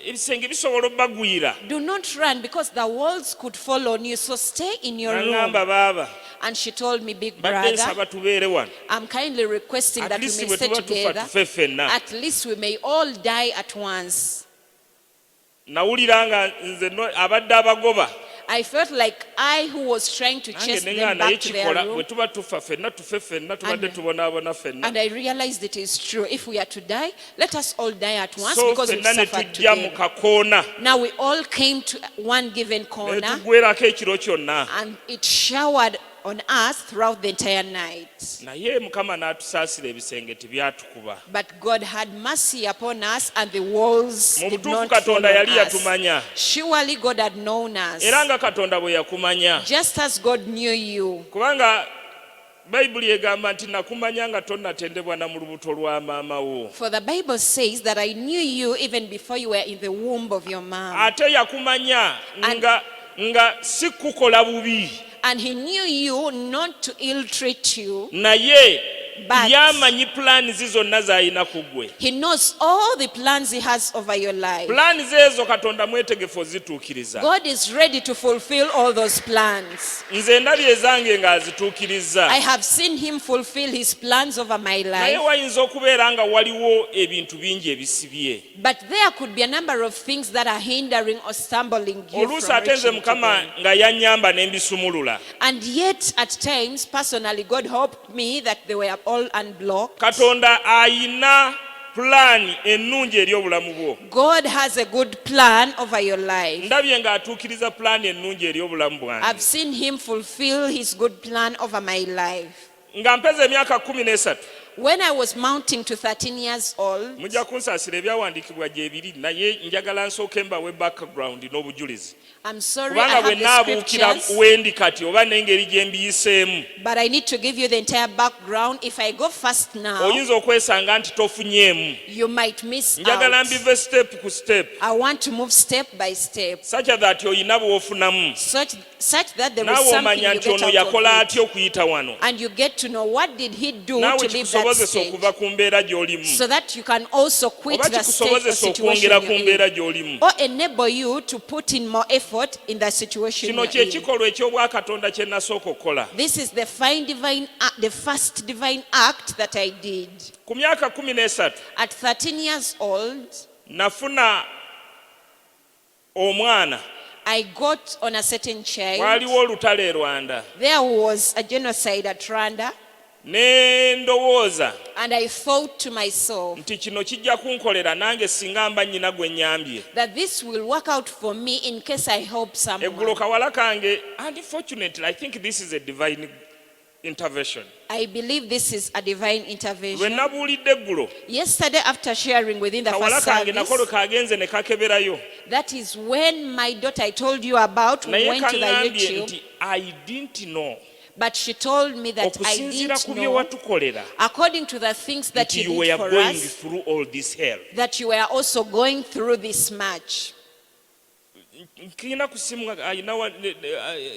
ebisenge bisobola obbagwira Do not run, because the walls could fall on you. So stay in your room. naŋŋamba baaba And she told me, big badde brother, nsaba tubeere wano I'm kindly requesting at that we least may bwe stay tuba tufa together. tufe ffenna At least we may all die at once. nawulira nga nze abadde abagoba I felt like I, who was trying to nange chase neŋŋaa them naye back to their kikola room, bwe tuba tufa ffenna tufe ffenna tubadde And- tubonaabona ffenna and I realized it is true. If we are to die, let us all die at once, so because we've ffenna ne suffered tujja mu together. kakoona Now we all came to one given ne corner, tugwerako ekiro kyonna and it showered on us throughout the entire night. naye mukama n'atusaasira ebisenge tebyatukuba But God had mercy upon us, and the walls mu did butuufu not fall katonda on yali us. yatumanya Surely God had known us, era nga katonda bwe yakumanya just as God knew you. kubanga bayibuli egamba nti nakumanya nga tonnatendebwa na mu lubuto lwa maama wo For the Bible says that I knew you even before you were in the womb of your mom. ate yakumanya nga si kukola bubi And he knew you not to ill-treat you, naye But yamanyi plans zonna z'alina ku ggwe. he knows all the plans he has over your life. Plans ezo Katonda mwetegefu ozituukiriza. God is ready to fulfill all those plans. Nze ndabye ezange ng'azituukiriza. I have seen him fulfill his plans over my Naye life. wayinza okubeera nga waliwo ebintu bingi ebisibye. But there could be a number of things that are hindering or stumbling you Oluusi from ate nze reaching to Mukama them. nga yannyamba ne mbisumulula. And yet, at times, personally, God helped me that they were all unblocked. Katonda ayina pulaani ennungi eri obulamu bwo. God has a good plan over your life. Ndabye ng'atuukiriza pulaani ennungi eri obulamu I've bwange. seen him fulfill his good plan over my life. Nga mpeza emyaka 13. When I was mounting to 13 years old, Mujja kunsaasira ebyawandiikibwa gye biri naye njagala nsooke mbawe background n'obujulizi. I'm sorry I Kubanga bwe have the naabuukira scriptures, wendi kati oba n'engeri gye mbiyiseemu but I need to give you the entire background. If I go fast now, oyinza okwesanga nti tofunyeemu. you might miss Njagala out. mbive step ku step I want to move step by step, such that oyina bw'ofunamu such that there is naawe something omanya you nti get ono out yakola of it. atya okuyita wano, And you get to know what did he do naawe to leave that kikusobozesa stage, okuva ku mbeera gy'olimu so that you can also quit oba the state or kikusobozesa situation okwongera ku you're mbeera in, gy'olimu. or enable you to put in more effort in the situation Kino you're kye in. kikolwa eky'obwakatonda kye nasooka okukola. This is the the first divine act that I did. Ku myaka 13 At 13 years old, nafuna omwana. I got on a certain child. Waaliwo olutalo e Rwanda. There was a genocide at Rwanda, Ne ndowooza and I thought to myself nti kino kijja kunkolera nange singa mba nnyina gwe nnyambye. that this will work out for me in case I help Eggulo someone. kawala kange, unfortunately, I think this is a divine intervention. I believe this is a divine Lwe intervention. nabuulidde eggulo, Yesterday, after sharing within the kawala first kange nakolo service, kagenze ne kakeberayo. that is when my daughter I told you about Naye went to the kaŋŋambye YouTube, nti I didn't know. but she told me that I Okusinziira ku didn't bye know, watukolera according to the things that nti you you did were for going us, through all this hell. that you were also going through this match. Nkirina ku simu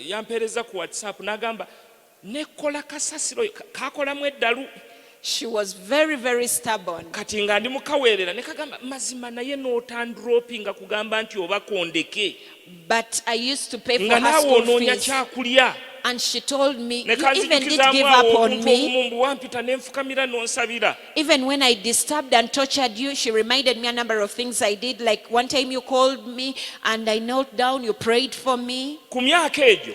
yampeereza ku WhatsApp n'agamba nekola kasasiro kakolamu eddalu. She was very, very stubborn. Kati nga ndi mukaweerera ne kagamba mazima naye n'otandropinga kugamba nti oba kondeke But I used to pay for nga her naawe school onoonya fees. kyakulya. And she told me, Ne you even did kanzijukizaamu give awo up on obuntu me. obumu mbu wampita ne nfukamira n'onsabira. Even when I disturbed and tortured you, she reminded me a number of things I did. Like one time you called me and I knelt down, you prayed for me. Ku myaka egyo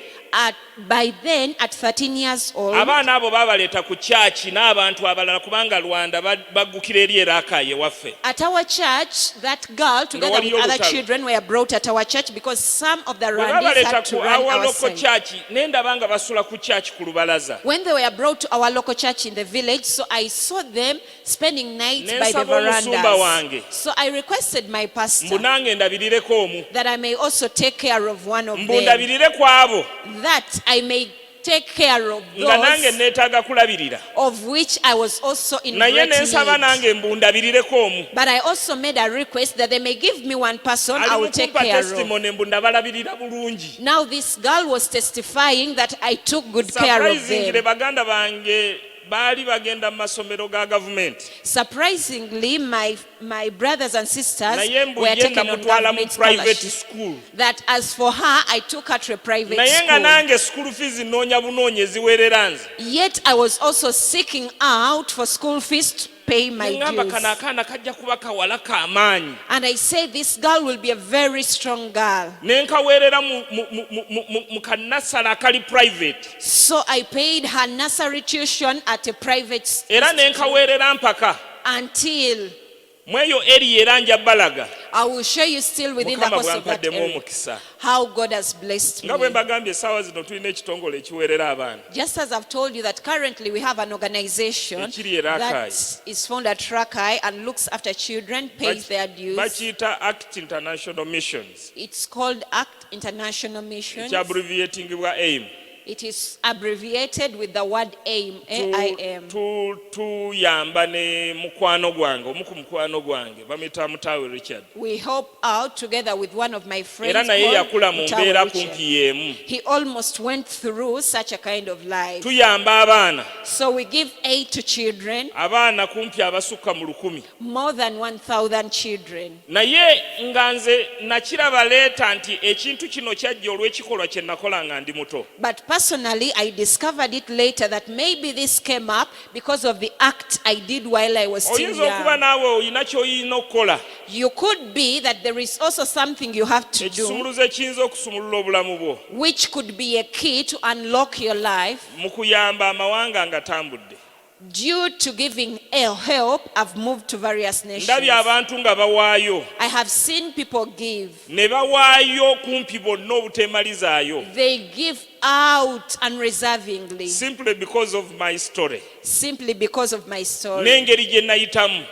By then, at 13 years old, abaana abo baabaleeta ku kyaki n'abantu abalala kubanga Rwanda baggukira eri Erakaye waffe. at our church, that girl, together with waliyo other olutalo. children, were brought at our church because some of the Bwe Rwandese baabaleeta had to ku run our our local side. church ne ndaba nga basula ku kyaki ku lubalaza. When they were brought to our local church in the village, so I saw them spending nights Ne by the nsaba omusumba wange. verandas. So I requested my Mbu pastor nange ndabirireko omu. that I may also take care of one of Mbu them, ndabirire ku abo that I may take care of nga nange those neetaaga kulabirira. of which I was also in Naye great ne nsaba need. nange mbu ndabirireko omu. But I also made a request that they may give me one person I Ali will mu take kumpa care of. testimony mbu ndabalabirira bulungi. Now this girl was testifying that I took good care of Surprisingly them. baganda bange baali bagenda mu masomero ga gavumenti. Surprisingly, my brothers and sisters Naye mbu were ye taken on namutwala mu government private scholarship. school. That as for her, I took her to a private Naye nga school. nange school fees nnoonya bunoonya eziweerera nze. Yet I was also seeking out for school fees to pay my Ngamba dues. kano akaana kajja kuba kawala k'amaanyi. And I said, this girl will be a very strong girl. Ne nkaweerera mu kannassala akali private. So I paid her nursery tuition at a private Era ne nkaweerera mpaka until mu eyo eri era nja balaga. I will show you still within the Mukama course of that bw'ampaddemu area omukisa. how God has blessed Nga bwe me. mbagambye essaawa zino tulina ekitongole ekiweerera abaana. Just as I've told you that currently we have an organization Ekiri e Rakai. that is found at Rakai and looks after children, pays their dues. Bakiyita Act International Missions. It's called ACT International Mission. Ekyabbreviatingibwa AIM. It is abbreviated with the word AIM, AIM. tuyamba ne mukwano gwange omu ku mukwano gwange bamuyita Mutawe Richard We help out together with one of my era friends naye called yakula mu Mutawe mbeera Richard. kumpi y'emu He almost went through such a kind of life. tuyamba abaana So we give aid to children, abaana kumpi abasukka mu 1,000 more than 1,000 children. naye nga nze nakiraba leeta nti ekintu kino kyajja olw'ekikolwa kye nakola nga ndi muto But personally, I discovered it later that maybe this came up because of the act I did while I was still oyinza okuba young. naawe olina ky'oyina okukola You could be that there is also something you have to do, ekisumuluzo ekiyinza okusumulula obulamu bwo which could be a key to unlock your life. mu kuyamba amawanga nga tambudde Due to giving help, I've moved to various nations. ndabye abantu nga bawaayo I have seen people give. ne bawaayo kumpi bonna obuteemalizaayo They give out unreservingly, simply because of my story simply because of my story n'engeri gye nayitamu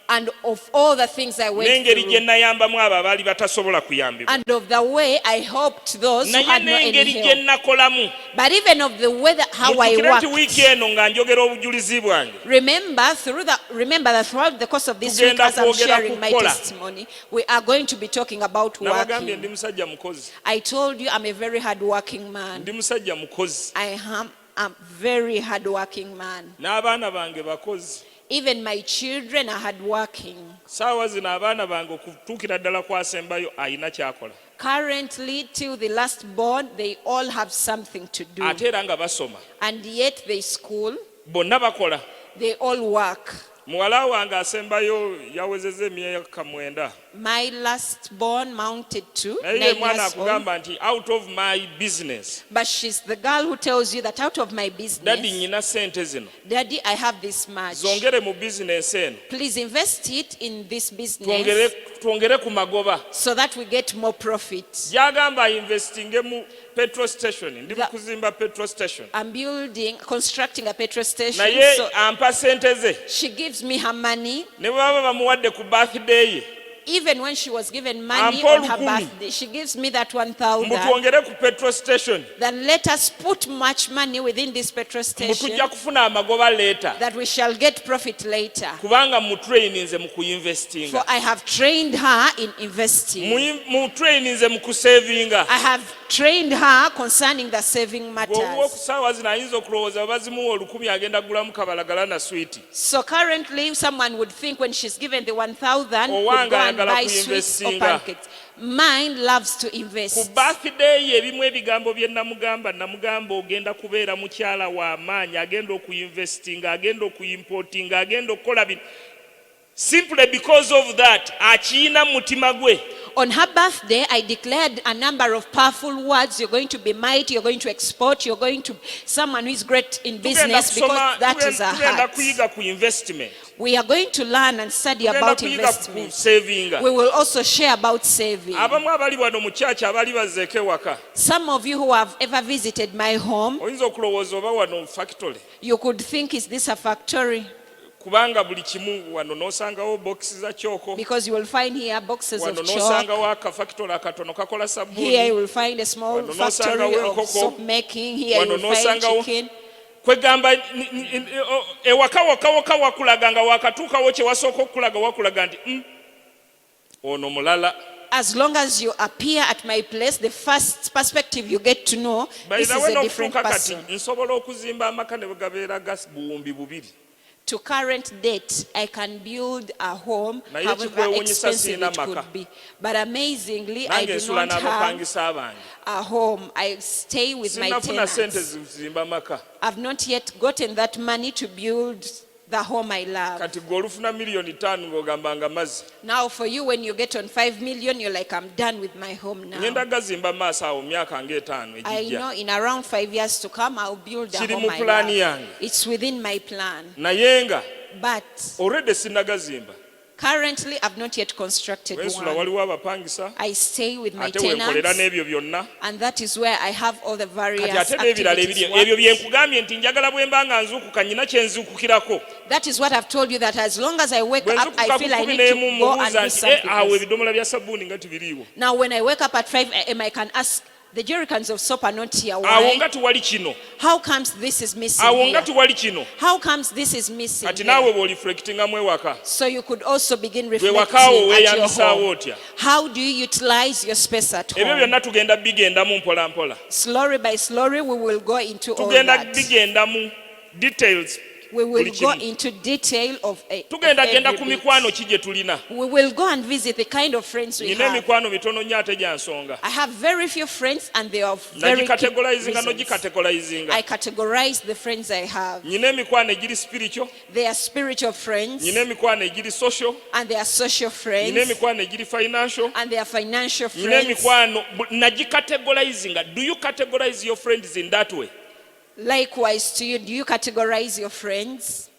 and of all the things I went n'engeri gye through, nayambamu abo abaali batasobola kuyambibwa and of the way I helped those who naye had no any n'engeri gye help. nakolamu But even of the way that how I mujjukire nti worked. wiiki eno nga njogera obujulizi bwange Remember that throughout the course of this week, Tugenda as I'm kwogera sharing ku my kukola. testimony, we are going to be talking about nabagambye ndi working. musajja mukozi I told you I'm a very hard-working man. ndi musajja mukozi I am a very hard-working man. n'abaana bange bakozi Even my children are hard-working. saawa zino abaana bange okutuukira ddala kwasembayo ayina kyakola Currently, till the last born, they all have something to do. ate era nga basoma And yet they school, bonna bakola they all work. muwala wange asembayo yawezezza emyaka 9 My last born mounted to naye 9 ye mwana years old. akugamba nti out of my business But she's the girl who tells you that out of my daddy business, nyina sente zino Daddy, I have this much. zongere mu bizinesi eno Please invest it in this twongere business twongere ku magoba so that we get more profit. gyagamba investinge mu petrol station ndi mu The- kuzimba petrol station I'm constructing a petrol station. naye So ampa sente ze she gives me her money. ne baba bamuwadde ku birthday ye Even when she was given money Ampa on her 10,000. birthday, she gives me that 1,000. mutwongere ku petrol station Then let us put much money within this petrol station mutujja kufuna amagoba leeta that we shall get profit later. kubanga mutraininze mu kuyinvestinga For I have trained her in investing. mutraininze mu kusevinga I have trained her concerning the saving gweowa matters. ku saawa zino ayinza okulowooza bazimuwa 1,000 agenda gulamu kabalagala na switi So currently, someone would think when she's given the 1,000, Owanga would go and ayagala buy sweets or kuinvestinga. pancakes. Mine loves to ku invest. birthday ye ebimu ebigambo bye namugamba ogenda kubeera mukyala w'amaanyi agenda okuyinvestinga agenda okuyimportinga agenda okukola bino simply because of that akiyina mu mutima gwe On her birthday, I declared a number of powerful words. You're going to be mighty, you're going to export, you're going to someone who is great in tugenda business because that is her tugenda heart. kuyiga ku investment We are going to learn and study tugenda about kuyiga ku investment. savinga We will also share about saving. abamu abali wano mu kyaki abali bazzeeko ewaka Some of you who have ever visited my home, oyinza okulowooza oba wano factory you could think, is this a factory? kubanga buli kimu wano n'osangawo bokisi za kyoko Because you will find here boxes wano of chalk. n'osangawo akafactory akatono kakola Here you sabbuuni will find a small Wano factory n'osangawo of enkoko. soap making. Here you Wano will find n'osangawo- chicken. kwegamba ewaka waka wakulaga nga wakatuukawo kye wasooka okukulaga wakulaga nti ono mulala As long as you appear at my place, the first perspective you get to know, this is bayirawe a different n'okutuuka kati person. nsobola okuzimba amaka ne bwegabeera gas buwumbi 2 To current date, I can build a home, Naye however kikwewuunyisa expensive siina it maka. could be. But amazingly, I nange do nsula not have n'abapangisa abange a home. I stay with my sinnafuna sente tenants. zimba maka I've not yet gotten that money to build the home I love. kati gwe olufuna miliyoni 5 ng'ogamba nga mazzi Now for you, when you get on 5 million, you're like, I'm done with my home ngenda now. gazimba maaso awo myaka ng'etaano I egijja know in around 5 years to come, I'll build a Kiri home mu I pulaani love. yange. It's within my plan. naye nga But already sinnagazimba currently, I've not yet constructed wensula one. waliwo abapangisa I stay with my ate wenkolera tenants, n'ebyo byonna and that is where I have all the kati various ate n'ebirala activities. ebyo work. bye nkugambye nti njagala bwe mba nga nzuukuka nyina kye nzuukukirako That is what I've told you, that as long as I wake bwe up, I nzuukuka feel I ku need 11 to go and mubuuza do nti something awo else. ebidomola bya sabbuuni nga tibiriiwo Now, when I wake up at 5 a.m., I can ask The jerrycans of soap are not here. awo Why? nga tuwali kino How comes this is missing awo nga here? tuwali kino How comes this is missing kati here? naawe bw'oliflectingamu ewaka So you could also begin gwe reflecting wakaawo at your weeyambisaawo home. otya How do you utilize your space at ebyo home? byonna tugenda bigendamu mpola mpola Slowly by slowly, we will go into all tugenda that. bigendamu details We will buli go kimu. into detail of tugenda genda every ku bit. mikwano ki gye tulina We will go and visit the kind of friends we nina have. emikwano mitono nnyo ate gya nsonga I have very few friends and they are very key nagikategolayizinga reasons. nogikategolayizinga I categorize the friends I have. nina emikwano egiri spiritual They are spiritual friends nina emikwano egiri social and they are social nina friends emikwano egiri financial and they are financial nina friends. emikwano nagikategolayizinga. Do you categorize your friends in that way? Likewise to you, do you categorize your friends?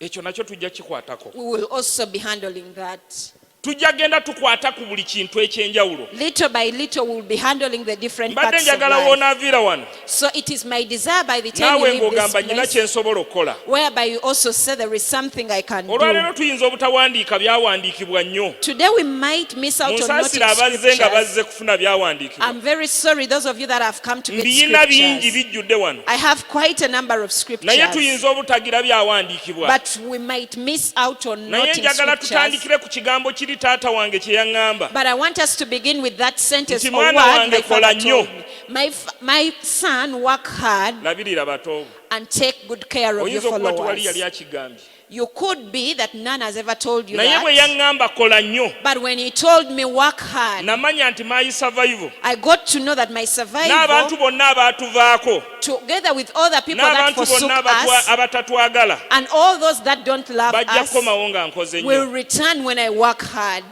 Ekyo nakyo tujja kikwatako. We will also be handling that. Tujja genda tukwata ku buli kintu ekyenjawulo. Little by little, we'll be handling the different Mbadde parts of njagala life. wonaaviira wano So it is my desire by the time you naawe leave this ng'ogamba nyina place, kye nsobola okukola. whereby you also say there is something I can Olwaleero do. tuyinza obutawandiika byawandiikibwa nnyo. Today we might miss out on noting Munsaasire abazze nga scriptures. bazze kufuna byawandiikibwa. I'm very sorry, those of you that have come to get Mbiyina bingi scriptures. bijjudde wano. I have quite a number of Naye scriptures, tuyinza obutagira byawandiikibwa. but we might miss out on Naye noting njagala scriptures. tutandikire ku kigambo kiri taata wange kye yaŋŋamba. But I want us to begin with that sentence Nti or word mwana wange my father kola nnyo. told me. My son, work hard Labirira bato. and take good care of your Oyinza okuba tewali yali followers. akigambye. You could be that none has ever told you Naye bwe that. yaŋŋamba kola nnyo. But when he told me work hard, Namanya nti my survival. I got to know that my survival, N'abantu bonna abaatuvaako. together with all the people that N'abantu forsook bonna us abatatwagala. and all those that don't love Bajja us, kukomawo nga nkoze will nnyo. return when I work hard.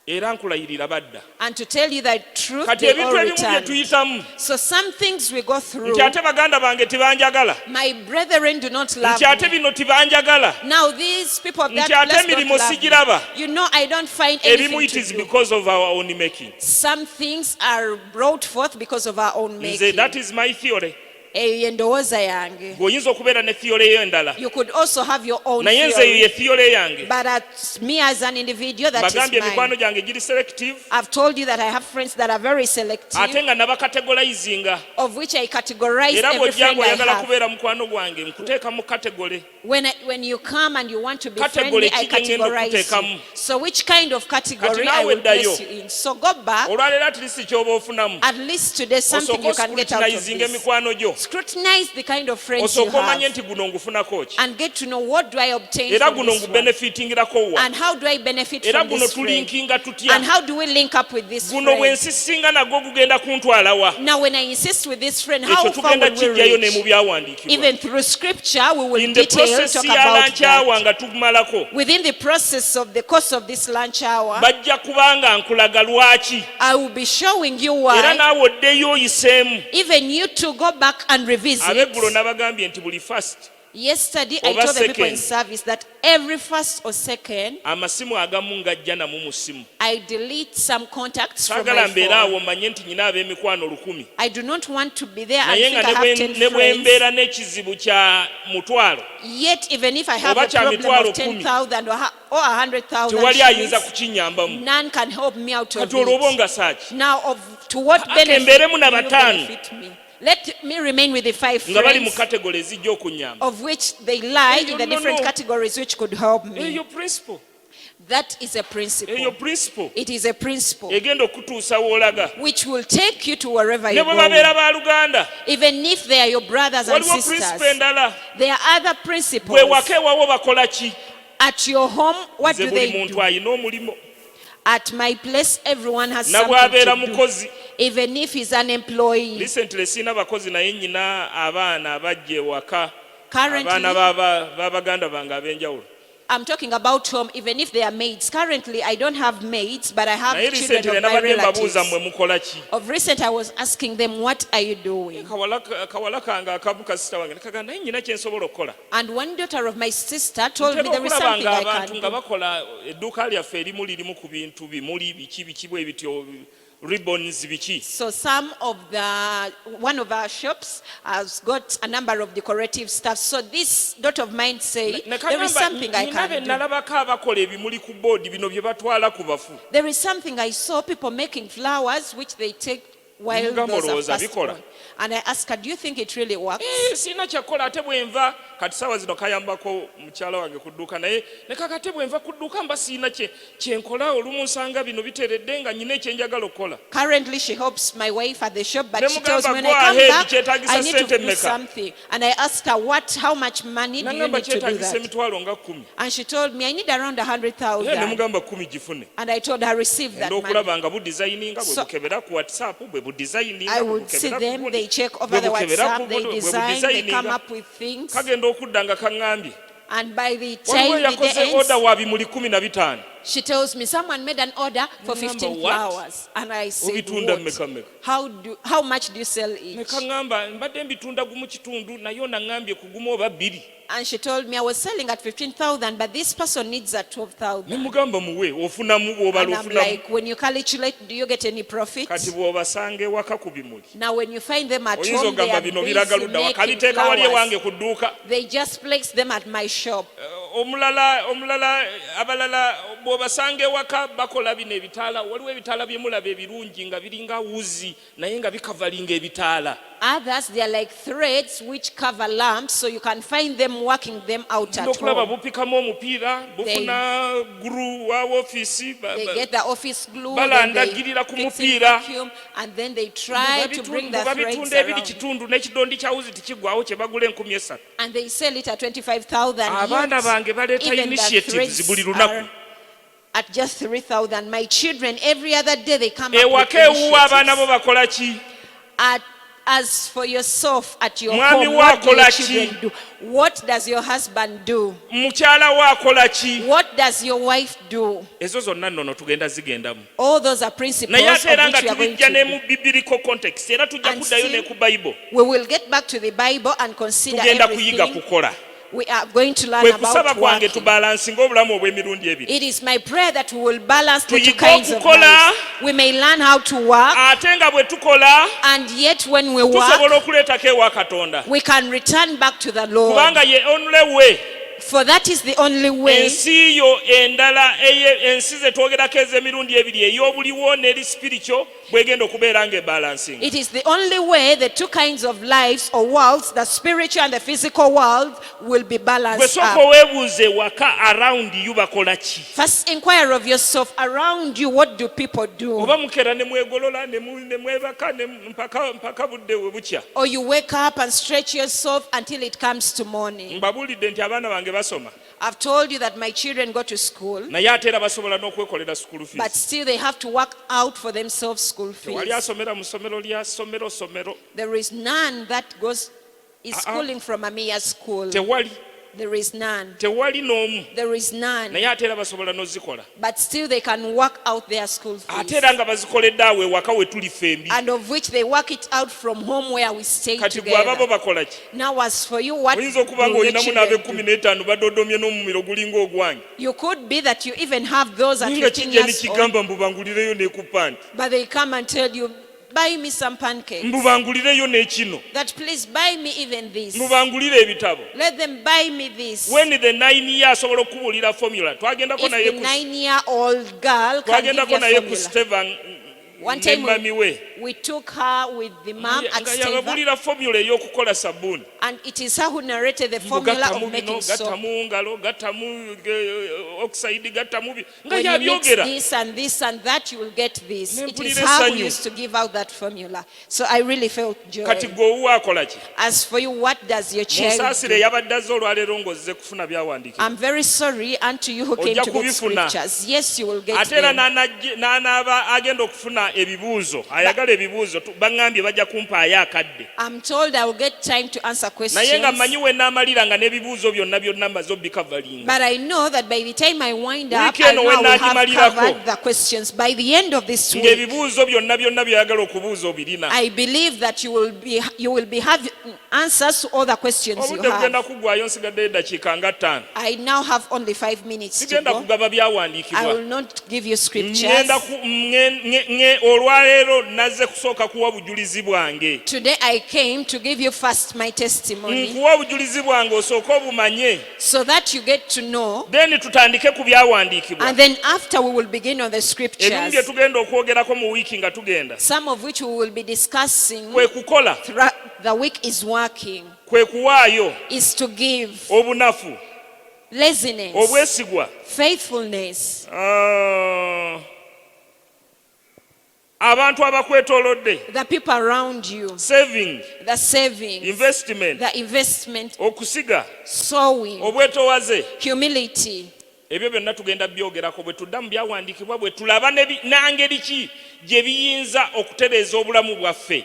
Era nkulayirira badda. And to tell you the truth, Kati they ebintu all ebimu bye return. tuyitamu. So some things we go through, Nti ate baganda bange tebanjagala. my brethren do not love Nti ate me. bino tebanjagala. Now these people of that Nti ate place don't emirimu love me. sigiraba. You know, I don't find Ebimu anything it to is do. because of our own making. Some things are brought forth because of our own Nze making. that is my theory. Eyo endowooza yange. Ng'oyinza okubeera ne theory eyo endala. You could also have your own Naye nze eyo theory. ye theory yange. But at me as an individual, that Bagambye is emikwano mine. gyange giri selective. I've told you that I have friends that are very selective, Ate nga nabakategolayizinga. of which I categorize Era every bw'ojja friend I ng'oyagala have. kubeera mukwano gwange nkuteeka mu category. When you come and you want to be Category friendly, I ki gye ngenda categorize you. okuteekamu? So which kind of category Kati I naawe will place ddayo. you in. So go back. Olwaleero at least ky'oba ofunamu. At least today something Osooka you can get out of oscrutinizinga this. emikwano gyo. Scrutinize the kind of friends you Osooka omanye have nti guno ngufunako ki. and get to know what do I obtain Era from guno this one ngubenefitingirako wa. and how do I benefit Era from guno this friend tulinkinga tutya. and how do we link up with this Guno bwe friend. nsisinga nagwo gugenda kuntwala wa. Now when I insist with this friend, how Ekyo far tugenda will we kijjayo ne mu reach? byawandiikibwa. Even through scripture, we will In the detail process talk ya about lunch hour that. nga tumalako. Within the process of the course of this lunch hour, Bajja kubanga nkulaga lwaki. I will be showing you Era why. naawe oddeyo oyiseemu. Even you to go back and revisit. Ab'eggulo nabagambye nti buli first Yesterday, I Over told the people in second. service that every first or second, amasimu agamu ngajja namu mu ssimu. I delete some contacts from Saagala my mbeera phone. awo manye nti nyina ab'emikwano 1,000. I do not want to be there and Naye think nga I have 10 ne bwe friends. mbeera n'ekizibu kya mutwalo. Yet, even if I have Oba a kya problem mitwalo of 10,000 or 100,000 Tewali ayinza shillings, kukinyambamu. none can help me out of Kati olwo oba it. nga saaki. Now, to what Ate benefit mbeeremu na do you bataano. benefit me? Let me remain with the 5 Nga bali mu friends, kategole ezijja okunyamba. of which they lie Eyo in the no, different no. categories which could help me. Eyo principle. That is a Eyo principle. principle. It is a principle Egenda okutuusa w'olaga. which will take you to wherever Ne you bwe go. babeera baaluganda. Even if they are your brothers and Waliwo principle sisters, endala. there are other Bwe principles. waka ewawo bakola ki? At your home, what Nze do buli they muntu do? alina omulimo. At my place, everyone has Na something bw'abeera to do. mukozi. Even if he's an employee. Recently siina bakozi naye nyina abaana abajja ewaka. Currently, Abaana b'abaganda bange ab'enjawulo. I'm talking about home, even if they are maids. Currently, I don't have maids, but I have Naye children recently of my nabadde mbabuuza relatives. mmwe mukola ki? Of recent, I was asking them, what are you doing? Kawala kange akabuka sita wange nekagamba naye nyina kye nsobola okukola. And one daughter of my sister told me Ntera there is okulaba something nga I abantu can nga do. bakola edduuka lyaffe erimu lirimu ku bintu bimuli biki bwe bityo ribbons biki. So one of our shops has got a number of decorative stuff. So this daughter of mine say, there is something I nina be can do. nalabako abakola ebimuli ku boodi bino bye batwala ku bafu. There is something I saw people making flowers which they take while Mugamba those are olowooza passed bikola? on. And I asked her, do you think it really works? Sina kyakola ate bwenva kati sawa zino kayambako mukyala wange ku dduuka naye ne kakate bwenva ku dduuka mba siina kyenkola olumu nsanga bino biteredde nga nyina ekyenjagala okukola. Currently she helps my wife at the shop, but Ne she tells me mugamba, when "Go I come ahead, back, kyetaagisa I need to ssente do mmeka?" something. And I asked her, how much money do you Nagamba need to do kyetaagisa that? emitwalo nga 10. And she told me, I need around Ne 100,000. mugamba 10 gifune. And I told her, receive that money. Okulaba nga budizayininga bwe So- bukebera ku WhatsApp bwe budizayininga I bwe would see bukebera ku them, gundi, they check bwe over the bukebera WhatsApp, ku they gundi, bwe design, they come budizayininga. up with things. Kagenda okudda nga kaŋŋambye. And by the Waliwo time the yakoze day order ends, wa bimuli 15. she tells me someone made an order for Number 15 what? flowers. And I said, Obitunda what? mmeka mmeka? How much do you sell Ne each? kaŋŋamba mbadde mbitunda gumu kitundu naye onaŋŋambye ku gumu oba 2. And she told me I was selling at 15,000, but this person needs at Ne 12,000. mugamba muwe ofunamu bw'obala And I'm ofunamu. like, when you calculate, do you get any profit? Kati bw'obasanga ewaka ku bimuli. Now, when you find them at Oyinza home, they ogamba are bino biraga busy ludda wa making kabiteeka wali flowers. ewange ku dduuka. They just place them at my shop. Omulala abalala bw'obasanga ewaka bakola bino ebitaala. Waliwo ebitaala bye mulaba ebirungi nga biringa wuzi naye nga bikavalinga ebitaala. Others, they are like threads which cover lamps, so you can find them working them out at Okulaba home. bupikamu omupiira bufuna guru wa ofiisi They get the office glue, then they balandagirira ku fix in mupiira. vacuum, and then they try to bring the threads babitunda ebiri around. kitundu n'ekidondi kya wuzi tikigwawo kye bagula 3,000. And they sell it at 25,000. Abaana bange baleeta Even the initiatives buli threads lunaku. are at just 3,000. My children, every other day they come up with Ewaka ewuwa abaana bo initiatives. bakola ki? As for yourself at your Mwami home, wo what do your akola ki? children do? What does your husband do? Mukyala wo akola ki? What does your wife do? Ezo zonna nnono tugenda zigendamu. All those are principles Naye of ate era which nga we are going tubijja ne to mu biblical context era tujja And kuddayo still- ne ku Bible. We will get back to the Bible and consider Tugenda kuyiga everything. kukola. We are going to learn Kwe kusaba about kwange working. tubalansinga obulamu obw'emirundi ebiri. It is my prayer that we will balance the two Tuyige kinds of okukola. lives. We may learn how to work, Ate nga bwe tukola and yet when we work, tusobola okuleetako ewa Katonda. we can return back to the Lord. Kubanga ye only way. For that is the only way. Ensi yo endala ensi ze twogerako ez'emirundi ebiri ey'obuliwo n'eri spiritual bwegenda okubeera ng'ebalancing. It is the only way the two kinds of lives or worlds, the spiritual and the physical world, will be Gwe balanced sooka up. weebuuze waka around you bakola ki? First, inquire of yourself around you, what do people do? Oba mukera ne mwegolola ne mwebaka mpaka budde we bukya. Or you wake up and stretch yourself until it comes to morning. Mbabuulidde nti abaana bange basoma I've told you that my children go to school, naye ate era basobola n'okwekolera school but fees. still they have to work out for themselves school Tewali fees. asomera mu ssomero lya somero. There is none that is schooling from a mere school. Tewali There is none. n'omu. There is none. Naye ate era basobola n'ozikola. But still they can work out their school Ate fees. era nga bazikoledde awo ewaka we tuli fembi. And of which they work it out from home where we stay Kati gwe ababo together. bakola ki? Now as for you, what do Oyinza okuba your ng'olinamu children n'ab'e do? 15 badoodomye n'omumiro gulinga ogwange. You could be that you even have those at Nga 15 kijja ne years old, kigamba mbubangulireyo n'ekuppa nti but they come and tell you, buy me some pancakes. mbubangulireyo n'ekino. That please buy me even this. Mbubangulire ebitabo. Let them buy me this. When the 9 year asobola okubuulira formula. Twagendako If naye the ku 9-year-old girl can give twagendako you a naye ku formula. Steven One ne time mami we. we took her with the mom at Nga Steva, yababuulira formula ey'okukola sabbuuni. and it is her who narrated the formula Gattamu of bino, making soap. gattamu ngalo, gattamu oxide, gattamu bi. Nga When you mix yabyogera. this and that, you will get this. It is Nempulira her who essanyu. used to give out that formula. So I really felt joy. Kati gwe owuwa akola ki? As for you, what does your child Musaasire do? yabadde azze olwaleero ng'ozze kufuna byawandiikibwa. I'm very sorry unto you who came Ojja to get kubifuna. scriptures. Yes, you will get Ate era them. n'anaaba agenda okufuna ebibuuzo. Ayagala ebibuuzo. Baŋŋambye bajja kumpaayo akadde. I'm told I will get time to answer questions. Naye nga mmanyi we naamalira nga n'ebibuuzo byonna mmaze obbikavalinga. But I know that by the time I wind up, Weekend I know I will have wennagimalirako. covered the questions. By the end of this week, Ng'ebibuuzo byonna by'oyagala okubuuza obirina. I believe that you will be having answers to all the questions you Obudde bugenda have. kuggwayo nsigadde eddakiika nga 5. I now have only 5 minutes to Sigenda go. kugaba I byawandiikibwa. will not give you scriptures. Ngenda olwaleero nazze kusooka kuwa bujulizi bwange. Today I came to give you first my testimony Nkuwa bujulizi bwange osooke obumanye. so that you get to know, Then tutandike ku byawandiikibwa. and then after we will begin on the Ebimu bye scriptures, tugenda okwogerako mu wiiki nga tugenda. some of which we will be discussing Kwe kukola, throughout the week is working, kwe kuwaayo, is to give obunafu, laziness, obwesigwa. faithfulness, Abantu abakwetoolodde, the people around you, saving, the savings, investment, the investment, okusiga, sowing, obwetoowaze. humility. Ebyo byonna tugenda byogerako bwe tudda mu byawandiikibwa bwe tulaba n'angeri ki gye biyinza okutereeza obulamu bwaffe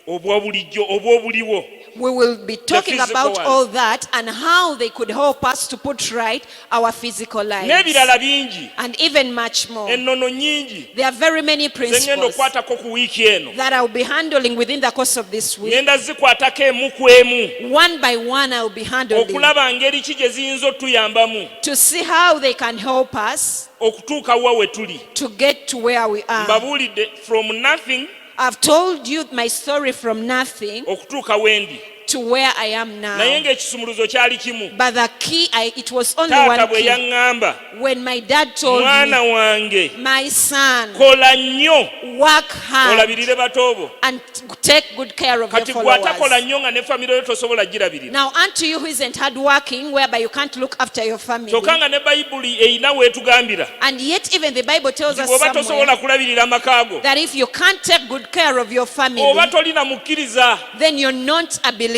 obw'obulijjo obw'obuliwo. We will be talking physical about one. all that and how they could help us to put right our physical lives. N'ebirala bingi, And even much more. ennono nnyingi There are very many ze ngenda principles okukwatako ku wiiki eno. that I'll be handling within the course of this week. Ngenda zikwatako emu ku emu One by one, I'll be handling okulaba ngeri ki gye ziyinza otuyambamu to see how they can help us okutuuka wa we tuli. to get to where we are. Mbabuulidde from nothing I've told you my story from nothing okutuuka wendi. to where I am Naye now. ng'ekisumuluzo kyali kimu. But the key, it was only Taata one bwe key. yaŋŋamba, When my dad told mwana me, wange, my son, kola nnyo work hard olabirire bato bo. and take good care of your Kati gwe atakola followers. nnyo nga ne famire yo tosobola girabirira. Now, unto you who isn't hardworking, whereby you can't look after your family, Kyokka nga ne Bayibuli eyina weetugambira and yet even the Bible tells nti us bw'oba somewhere tosobola kulabirira amaka go, that if you can't take good care of your family, oba tolina mukkiriza. then you're not a believer.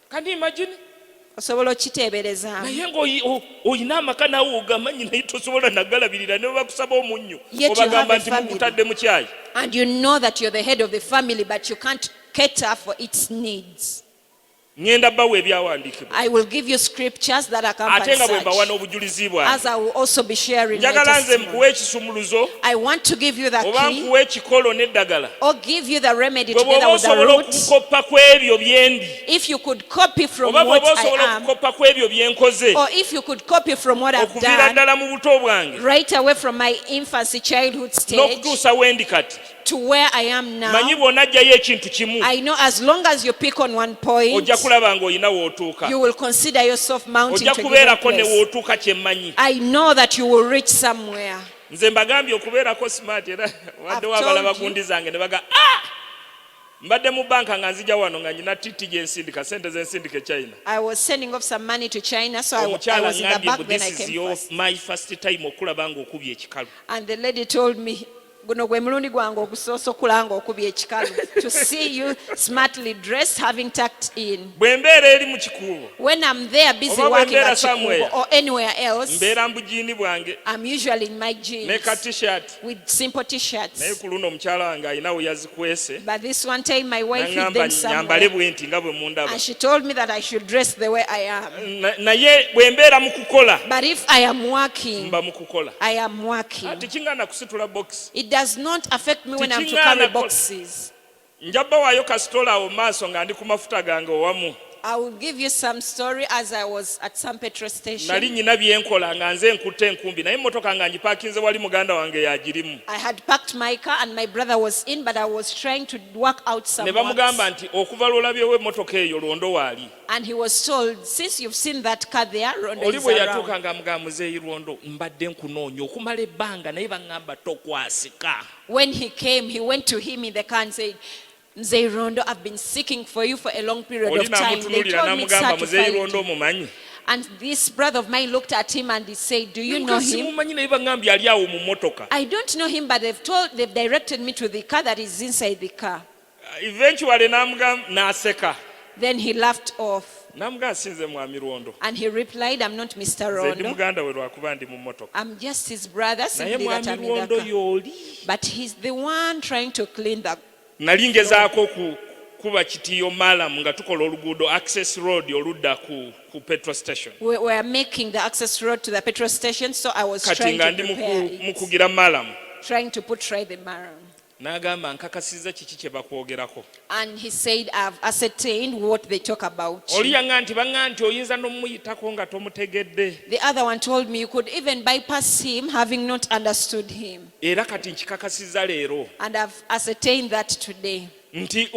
Kandi imagine Osobola okiteeberezaamu. naye ng'olina amaka naawe ogamanyi naye tosobola nagalabirira ne bakusaba omunnyo Yet you obagamba have a nti family. mukutadde mu kyayi. And you know that you're the head of the family, but you can't cater for its needs. Ngenda bawa ebyawandiikibwa I will give you scriptures that ate accompany nga bwe mbawa such, n'obujulizi bwange. as I will also be sharing my Njagala nze testimony. nkuwa ekisumuluzo I want to give you the oba key nkuwa ekikolo n'eddagala. or give you the remedy Bwe together bw'oba with the osobola root. okukoppa ku ebyo bye ndi, If you could copy from oba what bw'oba I osobola am, okukoppa ku ebyo bye nkoze or if you could copy from what I've okuviira done ddala mu buto bwange right away from my infancy, childhood stage n'okutuusa wendi kati, to where I am now, manyi bw'onajjayo ekintu kimu I know as long as you pick on one point, ojja kulaba ng'olina w'otuuka. you will consider yourself mounting Ojja to a given kubeerako ne place. w'otuuka kye mmanyi. I know that you will reach somewhere. Nze mbagambye okubeerako smart era waddewo told abalaba you. gundi zange ne baga mbadde mu banka nga nzija wano nga nyina titi gye nsindika sente ze nsindika e China. I was sending off some money to China, so I Omukyala was in the ngambye back, mbu then I this is came your first. my first time okulaba ng'okubye ekikalu. And the lady told me, guno gwe mulundi gwange ogusoosa okulanga okubya ekikalu, to see you smartly dressed, having tucked in. Bwe mbeera eri mu kikuubo When I'm there busy Oba working mbeera at somewhere, Chikubo or anywhere else, mbeera mu bujiini bwange I'm usually in my ne jeans ka t-shirt. with simple Naye t-shirts. ku luno omukyala wange alina we yazikwese But this one time my wife hid n'aŋŋamba them nyambale somewhere, bwe nti nga bwe mundaba. and she told me that I should dress the way I am. Naye bwe mbeera mu kukola But if I am working, mba mu kukola. I am working. Tekingana kusitula box. It does not affect me when I'm to Tikingana carry ko- boxes. Njabba waayo kasitoola awo maaso nga ndi ku mafuta gange owamu. I will give you some story as I was at some petrol station. Nali nyina bye nkola nga nze nkutte enkumbi naye emmotoka nga ngipaakinze wali muganda wange yagirimu. I had parked my car and my brother was in, but I was trying to work out some Ne works. bamugamba nti okuva lw'olabyewo emmotoka eyo Lwondo waali. And he was told, since you've seen that car there, Lwondo Oli is bwe around. yatuuka ng'amugamba muzeeyi Lwondo mbadde nkunoonya okumala ebbanga naye baŋŋamba tokwasika. When he came, he went to him in the car and said, Mzee Rondo, I've been seeking for you for a long period Oli of time. They n'amutunuulira told me it's n'amugamba hard to muzeeyi find Lwondo you. omumanyi. And this brother of mine looked at him and he said, do you know him? Simumanyi naye baŋŋambye ali awo mu mmotoka. I don't know him, but they've directed me to the car that is inside the car. Eventually n'aseka. Then he laughed off N'amugamba sinze mwami Lwondo. and he replied, I'm not Mr. Nze ndi Rondo. muganda we lwakuba ndi mu mmotoka. I'm just his brother, Naye simply that mwami I'm in Lwondo the car. y'oli. But he's the one trying to clean the... Nali ngezaako kuba kitiyo Malam nga tukola oluguudo access road oludda ku petrol station. We were making the access road to the petrol station, so I was Kati trying nga to ndi prepare mu it, kugira Malam. trying to put right the marrow. n'agamba nkakasizza kiki kye bakwogerako. And he said, I've ascertained what they talk about. Oli yaŋŋamba nti baŋŋamba nti oyinza n'omuyitako nga tomutegedde. The other one told me you could even bypass him having not understood him. Era kati nkikakasizza leero. And I've ascertained that today. Nti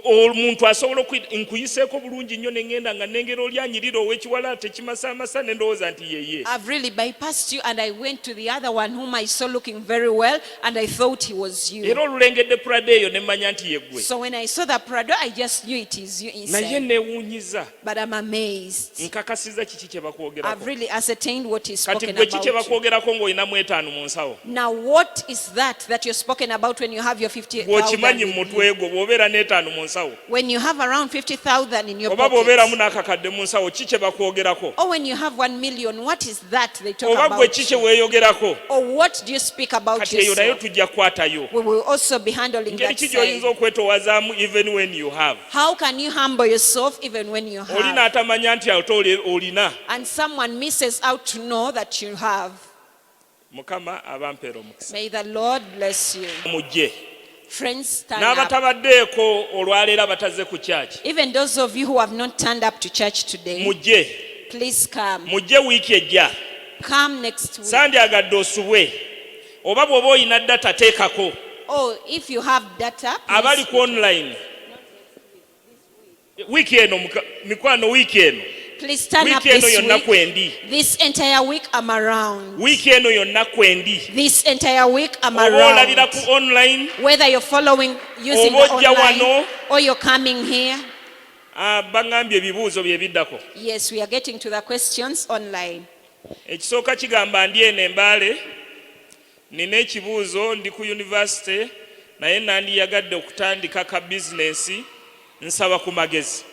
omuntu asobola nkuyiseeko bulungi nnyo ne ŋŋenda nga nnengera oli anyirira ow'ekiwala tekimasaamasa ne ndowooza nti yeye. I've really bypassed you and I went to the other one whom I saw looking very well and I thought he was you. Era olulengedde Prado eyo ne mmanya nti ye ggwe. So when I saw the Prado, I just knew it is you Naye inside. neewuunyiza. But I'm amazed. Nkakasizza kiki kye I've bakwogerako. really ascertained what is Kati spoken gwe kiki kye about. bakwogerako ng'olinamu 5 mu nsawo. Now what is that you're spoken about when you have your 50,000? Bw'okimanyi mu with you? mutwe gwo bw'obeera n'5 mu nsawo. When you have around 50,000 in your Oba bw'obeeramu pocket, n'akakadde mu nsawo ki kye bakwogerako. or when you have 1 million, what is that they talk Oba gwe about? ki kye weeyogerako. Or what do you speak about Kati eyo nayo yourself? tujja kukwatayo. We will also be handling Ngeri that ki gy'oyinza side. okwetoowazaamu even when you have. How can you humble yourself even when you Oli have? n'atamanya nti ate olina. And someone misses out to know that you have. Mukama abampeera omukisa. May the Lord bless you. Mujje. Friends, stand up. N'abatabaddeeko olwaleero abatazze ku kyaki. Even those of you who have not turned up to church today, Mujje. please come. Mujje wiiki ejja. Come next week. Sandyagadde osubwe. Oba bw'oba oyina data teekako. Oh, if you have data, Abali please. ku online. Wiiki eno mikwano wiiki eno. Please stand up Wiiki eno this yonna week. kwendi. This entire week I'm around. Wiiki eno yonna kwendi. This entire week I'm Oba olabira around. ku online. Whether you're following using the Oba ojja wano. online or you're coming here. Baŋŋambye ebibuuzo bye biddako. Yes, we are getting to the questions online. Ekisooka kigamba ndi eno Embaale. Nina ekibuuzo ndi ku university naye nandiyagadde okutandika ka bizinensi nsaba ku magezi.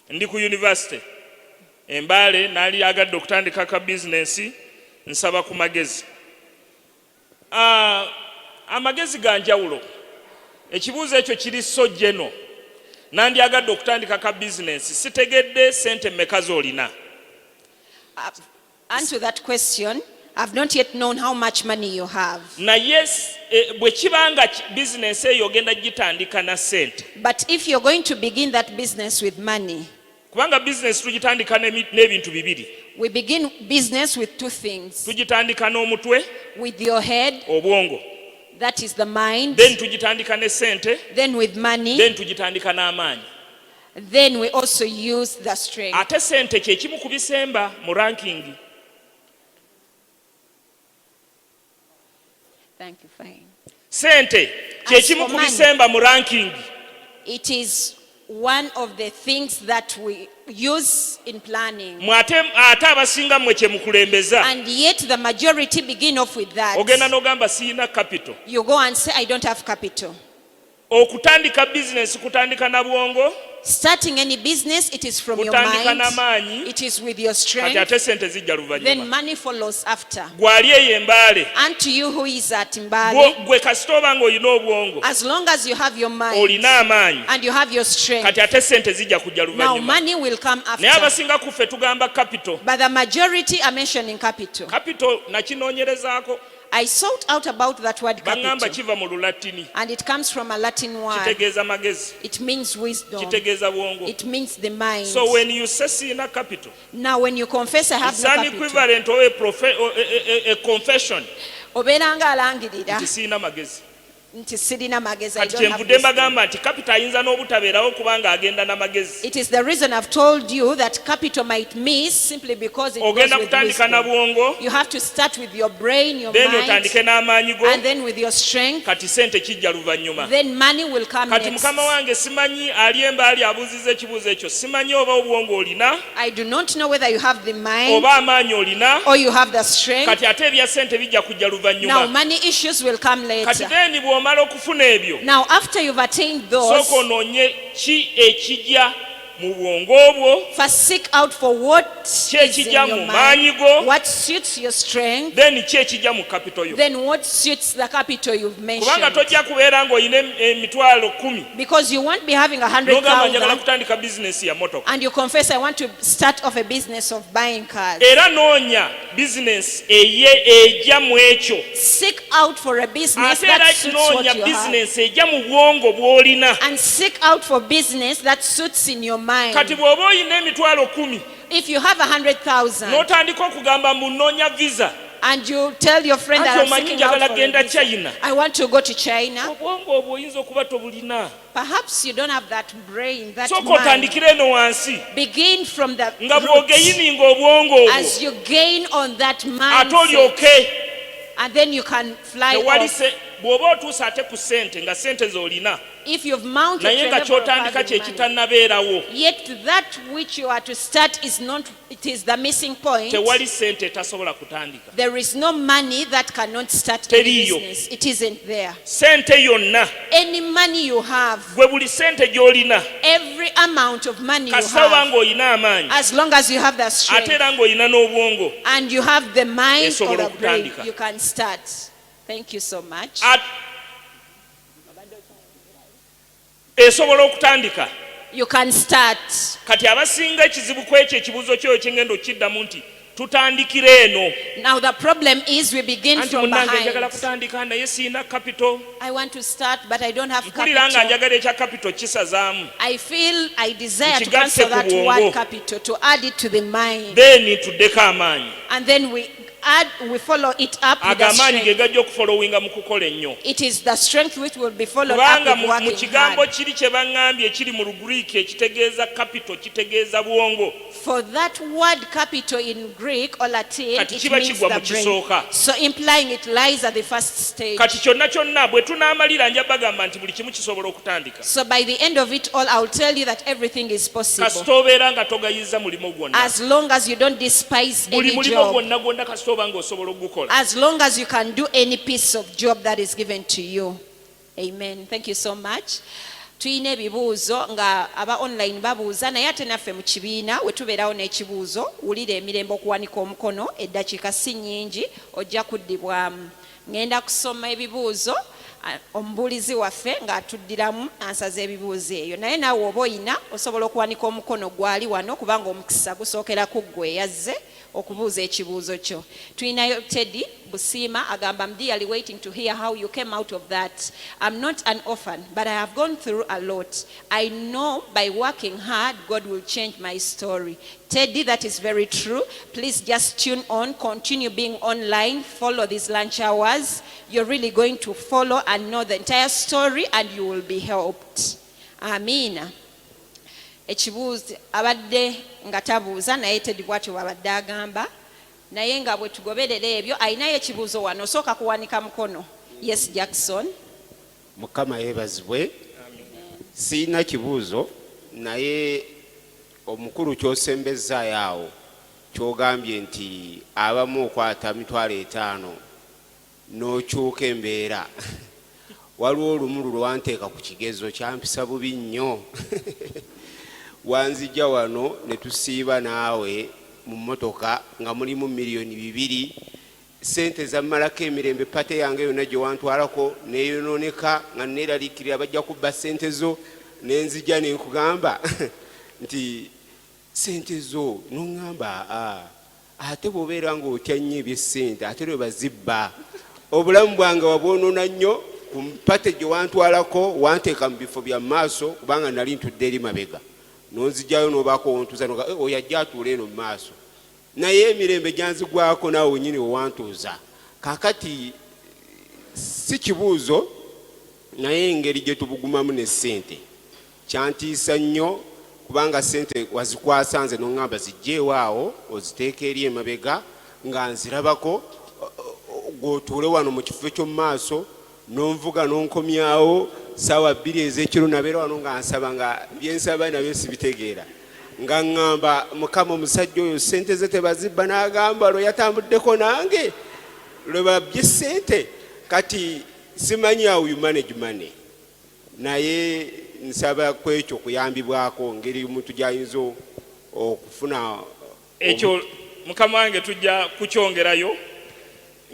Ndi ku university Embaale nandiyagadde okutandika ka bizinensi nsaba ku magezi. Amagezi ga njawulo. Ekibuuzo ekyo kiri so general. Nandiyagadde okutandika ka bizinensi sitegedde sente mmeka z'olina. Answer that question. I've not yet known how much money you have. Naye bwe kibanga bizinensi eyo ogenda gitandika na sente. But if you're going to begin that business with money, Kubanga bizinensi tugitandika n'ebintu bibiri. we begin business with two things. Tugitandika n'omutwe, With your head, obwongo. that is the mind. Then tugitandika ne sente, Then with money. then tugitandika n'amaanyi. Then we also use the strength. Ate sente kye kimu ku bisemba mu ranking. Thank you, fine. Sente kye As kimu for ku money, bisemba mu ranking. It is one of the things that we use in planning. Ate abasinga mmwe kye mukulembeza. And yet the majority begin off with Ogenda that. n'ogamba siyina capital. You go and say, I don't have capital. Okutandika bizinensi kutandika na bwongo, Starting any business, it is from your kutandika mind. n'amaanyi, It is with your kati strength. ate sente zijja Then luvannyuma. money follows after. Gwali eyo Embaale. And to you who is at Mbale, Gwe kasita oba ng'olina obwongo, as long as you have your mind olina amaanyi, and you have your strength, kati ate sente zijja kujja now luvannyuma. money will come Naye after. abasinga ku ffe tugamba capital. But the majority are mentioning capital. Capital nakinoonyerezaako. I sought out about that word Baŋŋamba capital. kiva mu Lulatini. And it comes from a Latin word. Kitegeeza magezi, It means wisdom. kitegeeza bwongo. It means the mind. So when you say siyina capital, Now when you confess I have it's no an capital, equivalent or a confession obeera nga alangirira nti siyina magezi. nti sirina magezi, I Kati don't have kyenvudde wisdom. mbagamba nti capital ayinza n'obutabeerawo kubanga agenda n'amagezi. It is the reason I've told you that capital might miss simply because it goes Ogenda with kutandika na wisdom. bwongo, You have to start with your brain, your then mind, otandike n'amaanyi go, and then with your strength, kati sente kijja luvannyuma. then money will come Kati next. mukama wange simanyi ali Embaale abuuzizza ekibuuzo ekyo, simanyi oba obwongo olina I do not know whether you have the mind oba amaanyi olina, or you have the strength. kati ate ebya sente bijja kujja Now luvannyuma. money issues will come Kati later. then bw'omala okufuna ebyo, Now after you've attained sooka those, onoonye ki ekijja mu bwongo obwo First seek out for what is in kyekijja your mu mind, maanyi go, what suits your strength, then kyekijja mu capital yo. then what suits the capital you've Kubanga mentioned. tojja kubeera ng'olina emitwalo 10 Because you won't be having n'ogamba njagala 100,000 kutandika bizinesi ya motoka. and you confess, I want to start off a business of buying cars. Era noonya bizinesi ejja mu ekyo. Seek out for a business Ate era that suits what noonya you have. bizinesi ejja mu bwongo bw'olina. And seek out for business that suits in your mind. Kati bw'oba oyina emitwalo 10 If you have 100,000 n'otandika okugamba mbu nnoonya visa, and you tell your friend that Ati I'm omanyi seeking out njagala for a genda visa, China. I want to go to China. obwongo obwo oyinza okuba tobulina. Perhaps you don't have that brain, that Sooka mind. otandikira eno wansi Begin from the nga roots. bw'ogeyininga obwongo obwo As you gain on that ate mindset, olyoke. and then you can fly Tewali off. bw'oba otuusa ate ku ssente nga ssente z'olina If you've mounted naye to a nga level of ky'otandika kye having money, kitannabeerawo, yet that which you are to start is not, it is the missing point. tewali ssente etasobola kutandika. There is no money that cannot start any Teriyo. business. It isn't there. Ssente yonna, Any money you have, gwe buli ssente gy'olina, every amount of money you kasita have, ng'olina amaanyi as long as you have the ate strength era ng'olina n'obwongo, and you have the mind or Esobola the brain, okutandika. you can start. Thank you so much. Esobola okutandika. You can start. Kati abasinga ekizibu ku ekyo ekibuuzo kyo kyengenda okiddamu nti tutandikira eno. Now the problem is we begin Anti from munnange njagala behind. kutandika naye siina capital. I want to start, but I don't have Mpulira nga capital. njagala ekya capital kisazaamu. I feel I desire to Mukigatte cancel ku that bwongo. word capital, to add it to the mind. Then tuddeko amaanyi. And then we follow it up with Ago the amaanyi ge strength. gajja okufolowinga mu kukola ennyo. It is the strength which will be followed Kubanga up with mu working kigambo hard. kiri kye baŋŋambye ekiri mu Lugriiki ekitegeeza capital kitegeeza bwongo. For that word capital in Greek or Latin, Kati it kiba means kigwa mu the brain. kisooka. So implying it lies at the first stage. Kati kyonna kyonna bwe tunaamalira nja bagamba nti buli kimu kisobola okutandika. So by the end of it all, I will tell you that everything is possible. Kasita obeera nga togayizza mulimo gwonna. As long as you don't despise Buli any mulimo job. gwonna gwonna kasita oba ng'osobola ogukola. As long as you can do any piece of job that is given to you. Amen. Thank you so much. Tuyina ebibuuzo nga aba online babuuza naye ate naffe mu kibiina we tubeerawo n'ekibuuzo wulira emirembe okuwanika omukono eddakiika si nnyingi ojja kuddibwamu. Ngenda kusoma ebibuuzo omubuulizi waffe ng'atuddiramu ansaza ebibuuzo eyo naye naawe oba oyina osobola okuwanika omukono gwali wano kubanga omukisa gusookera ku ggwe yazze okubuuza ekibuuzo kyo. Tuyinayo Teddy Busiima agamba I'm dearly waiting to hear how you came out of that. I'm not an orphan, but I have gone through a lot. I know by working hard, God will change my story. Teddy, that is very true. Please just tune on, continue being online, follow these lunch hours. You're really going to follow and know the entire story and you will be helped. Amina. Ekibuuzo abadde nga tabuuza naye Teddy bw'atyo bw'abadde agamba naye nga bwe tugoberera ebyo ayinayo ekibuuzo wano osooka kuwanika mukono. Yes, Jackson. Mukama yeebazibwe. Siina kibuuzo naye omukulu ky'osembezaayo awo ky'ogambye nti abamu okwata 5,000 n'okyuka embeera. Waliwo olumu lwanteeka ku kigezo kyampisa bubi nnyo. Wanzijja wano ne tusiiba naawe mu mmotoka nga mulimu $2,000,000 sente zammalako emirembe pate yange yonna gye wantwalako neeyonooneka nga neeraliikirira bajja kubba sente zo nenzijja ne nkugamba nti sente zo n'oŋŋamba ate bw'obeera ng'otya nnyo eby'essente ate lwe bazibba obulamu bwange wabwonoona nnyo ku pate gye wantwalako wanteeka mu bifo bya maaso kubanga nali ntudde eri mabega nonzijjayo n'obaako wontuuza oyajja atuula eno mu maaso naye emirembe gyanzigwako naawe wennyini wewantuuza. Kaakati si kibuuzo naye engeri gye tubugumamu ne ssente kyantiisa nnyo kubanga ssente wazikwasanze n'oŋŋamba zijjeewo awo oziteeka eri emabega nga nzirabako gw'otuule wano mu kifo ky'omu maaso n'onvuga n'onkomyawo saawa 2 ez'ekiro nabeera wano nga nsaba nga byensaba nabyo sibitegeera nga ŋŋamba Mukama omusajja oyo ssente ze tebazibba n'agamba lwe yatambuddeko nange lwe babbye ssente kati simanyi how you manage money naye nsaba kwekyo kuyambibwako ngeri omuntu gyayinza okufuna ekyo mukama wange tujja kukyongerayo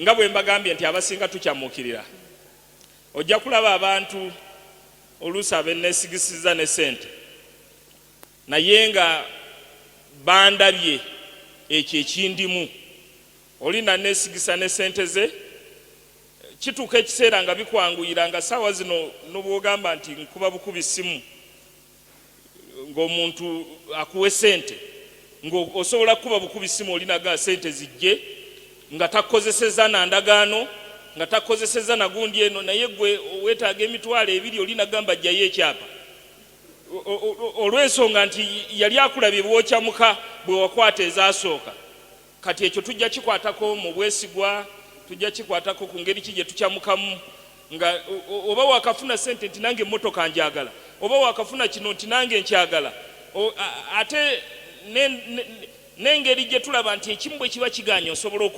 nga bwe mbagambye nti abasinga tukyamuukirira. Ojja kulaba abantu oluusi abenneesigisiza ne sente naye nga bandabye ekyo ekindimu olina neesigisa ne sente ze kituuka ekiseera nga bikwanguyira nga saawa zino n'obwogamba nti nkuba bukubi simu ng'omuntu akuwe sente ng'osobola kuba bukubi simu olinaga sente zijje nga takozeseza na ndagaano nga takozeseza na gundi eno naye gwe weetaaga emitwalo 2 olinagamba jjayo ekyapa olw'ensonga nti yali akulabye bwokyamuka bwe wakwata ezaasooka. Kati ekyo tujja kikwatako mu bwesigwa, tujja kikwatako ku ngeri ki gye tukyamukamu nga oba wakafuna sente nti nange emmotoka njagala, oba wakafuna kino nti nange nkyagala. Ate n'engeri gye tulaba nti ekimu bwe kiba kiganya osobola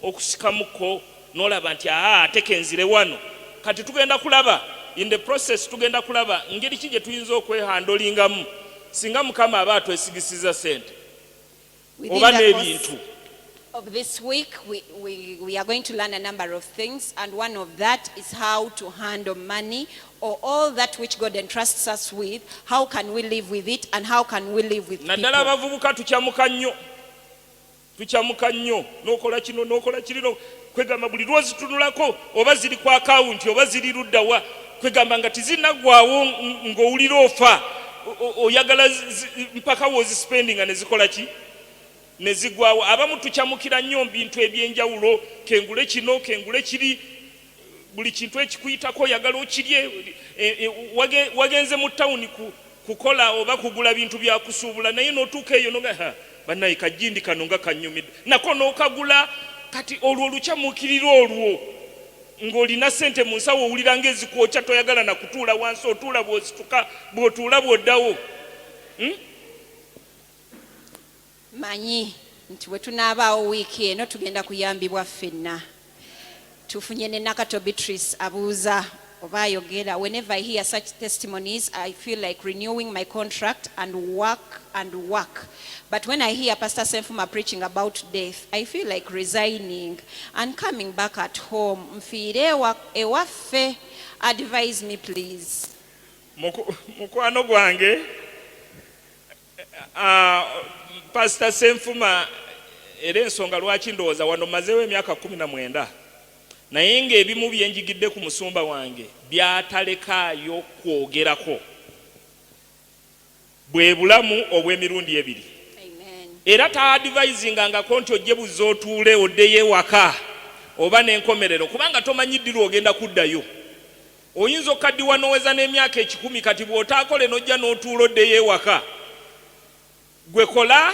okusikamuko n'olaba nti ate kenzire wano. Kati tugenda kulaba in the process, tugenda kulaba ngeri ki gye tuyinza okwehandolingamu singa Mukama aba atwesigisiza sente oba n'ebintu. Of this week, we are going to learn a number of things, and one of that is how to handle money, or all that which God entrusts us with. How can we live with it, and how can we live with people? Naddala abavubuka tukyamuka nnyo n'okola kino n'okola kirino kwegamba buli lwozitunulako oba ziri ku akawunti oba ziri luddawa kwegamba nga tizinaggwaawo ng'owulira ofa oyagala mpaka wozisipendinga ne zikola ki nezigwawo. Abamu tukyamukira nnyo bintu ebyenjawulo, kengule kino kengule kiri, buli kintu ekikuyitako oyagala okirye. Wagenze mu tawuni kukola oba kugula bintu bya kusuubula naye n'otuuka eyo noga bannaye kajindi kano nga kannyumidde nako n'okagula. Kati olwo olukyamuukirira olwo ng'olina sente mu nsawo owulira ng'ezikwokya toyagala na kutuula wansi, otuula bw'ozituka bw'otuula bw'oddawo. Manyi nti bwe tunaabaawo wiiki eno tugenda kuyambibwa ffenna. Tufunye ne Nakato Beatrice abuuza oba ayogera. Whenever I hear such testimonies, I feel like renewing my contract and work and work. But when I hear Pastor Senfuma preaching about death, I feel like resigning and coming back at home. Mfiire ewaffe. Advise me please. Mukwano gwange Pastor Senfuma era ensonga lwaki ndowooza wano mazeewo emyaka 19 naye ng'ebimu byenjigidde ku musumba wange byatalekaayo kwogerako bwe bulamu obw'emirundi 2. Era taadvisingangako nti ojje buzze otuule oddeyo ewaka oba n'enkomerero kubanga tomanyi ddiru ogenda kuddayo. Oyinza okaddiwa n'oweza n'emyaka 10 kati bw'otaakole n'ojja n'otuula oddeyo ewaka. Gwe kola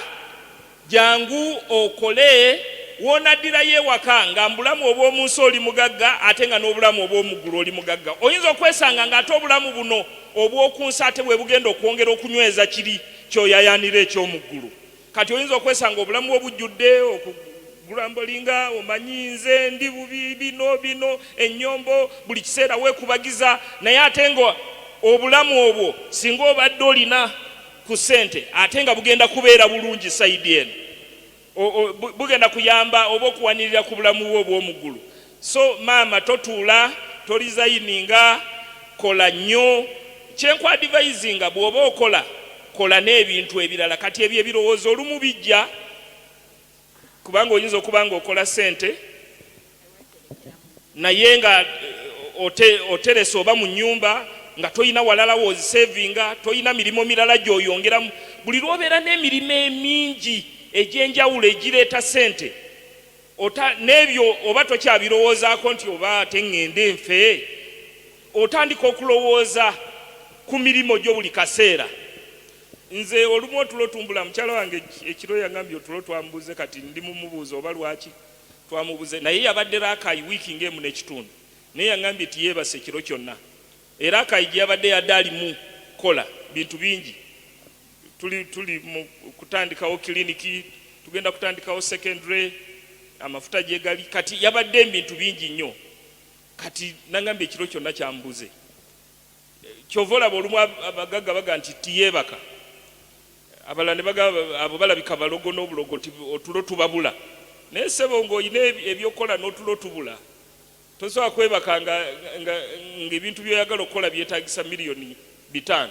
jangu okole woonaddirayo ewaka nga mbulamu obw'omu nsi oli mugagga ate nga n'obulamu obw'omuggulu oli mugagga. Oyinza okwesanga ng'ate obulamu buno obw'oku nsi ate bwe bugenda okwongera okunyweza kiri kyoyayaanira eky'omuggulu. Kati oyinza okwesanga obulamu obujjudde okugulambolinga omanyi nze ndi bubi bino ennyombo buli kiseera weekubagiza naye ate nga obulamu obwo singa obadde olina ku ssente ate nga bugenda kubeera bulungi sayidi eno bugenda kuyamba oba okuwanirira ku bulamu bwo obw'omuggulu. So maama totuula tolizayininga, kola nnyo. Kyenkwadivaizinga bw'oba okola kola n'ebintu ebirala. Kati ebyo ebirowoozo olumu bijja kubanga oyinza okuba nga okola ssente naye nga oteresa oba mu nnyumba nga toyina walala woozisevinga, toyina mirimo mirala gy'oyongeramu. Buli lw'obeera n'emirimu emingi egy'enjawulo egireeta ssente n'ebyo oba tokyabirowoozaako nti oba ate ŋŋende nfe, otandika okulowooza ku mirimo gyo buli kaseera. Nze olumu otulo tumbula mukyala wange ekiro yangambye otulo twamubuze kati ndi mumubuuza oba lwaki twamubuze naye yabadde raakayi wiiki ng'emu n'ekitundu naye yangambye ti yeebase ekiro kyonna. Era akayi gye yabadde yadde alimu kola bintu bingi. Tuli mu kutandikawo kiliniki, tugenda kutandikawo secondary, amafuta gye gali. Kati yabadde bintu bingi nnyo. Kati nangambye ekiro kyonna kyambuze. kyovola olumu abagagga baga nti tiyebaka abalala ne baga abo balabika balogo n'obulogo otulo tubabula naye ssebo ng'olina ebyokukola n'otulo tubula tosobola kwebaka ng'ebintu byoyagala okukola byetaagisa miliyoni 5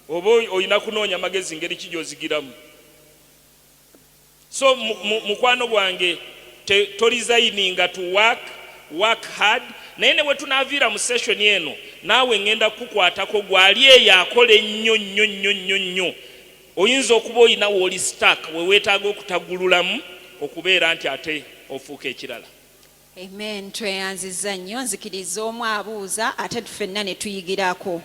oba olina kunoonya magezi ngeri ki gy'ozigiramu. So mukwano gwange tolizayininga to work hard naye ne bwe tunaaviira mu session eno naawe ngenda kukwatako gwali eyo akola ennyo oyinza okuba olina wooli stack we weetaaga okutagululamu okubeera nti ate ofuuka ekirala. Amen. Tweyanziza nnyo nzikiriza omu abuuza ate ffenna ne tuyigirako.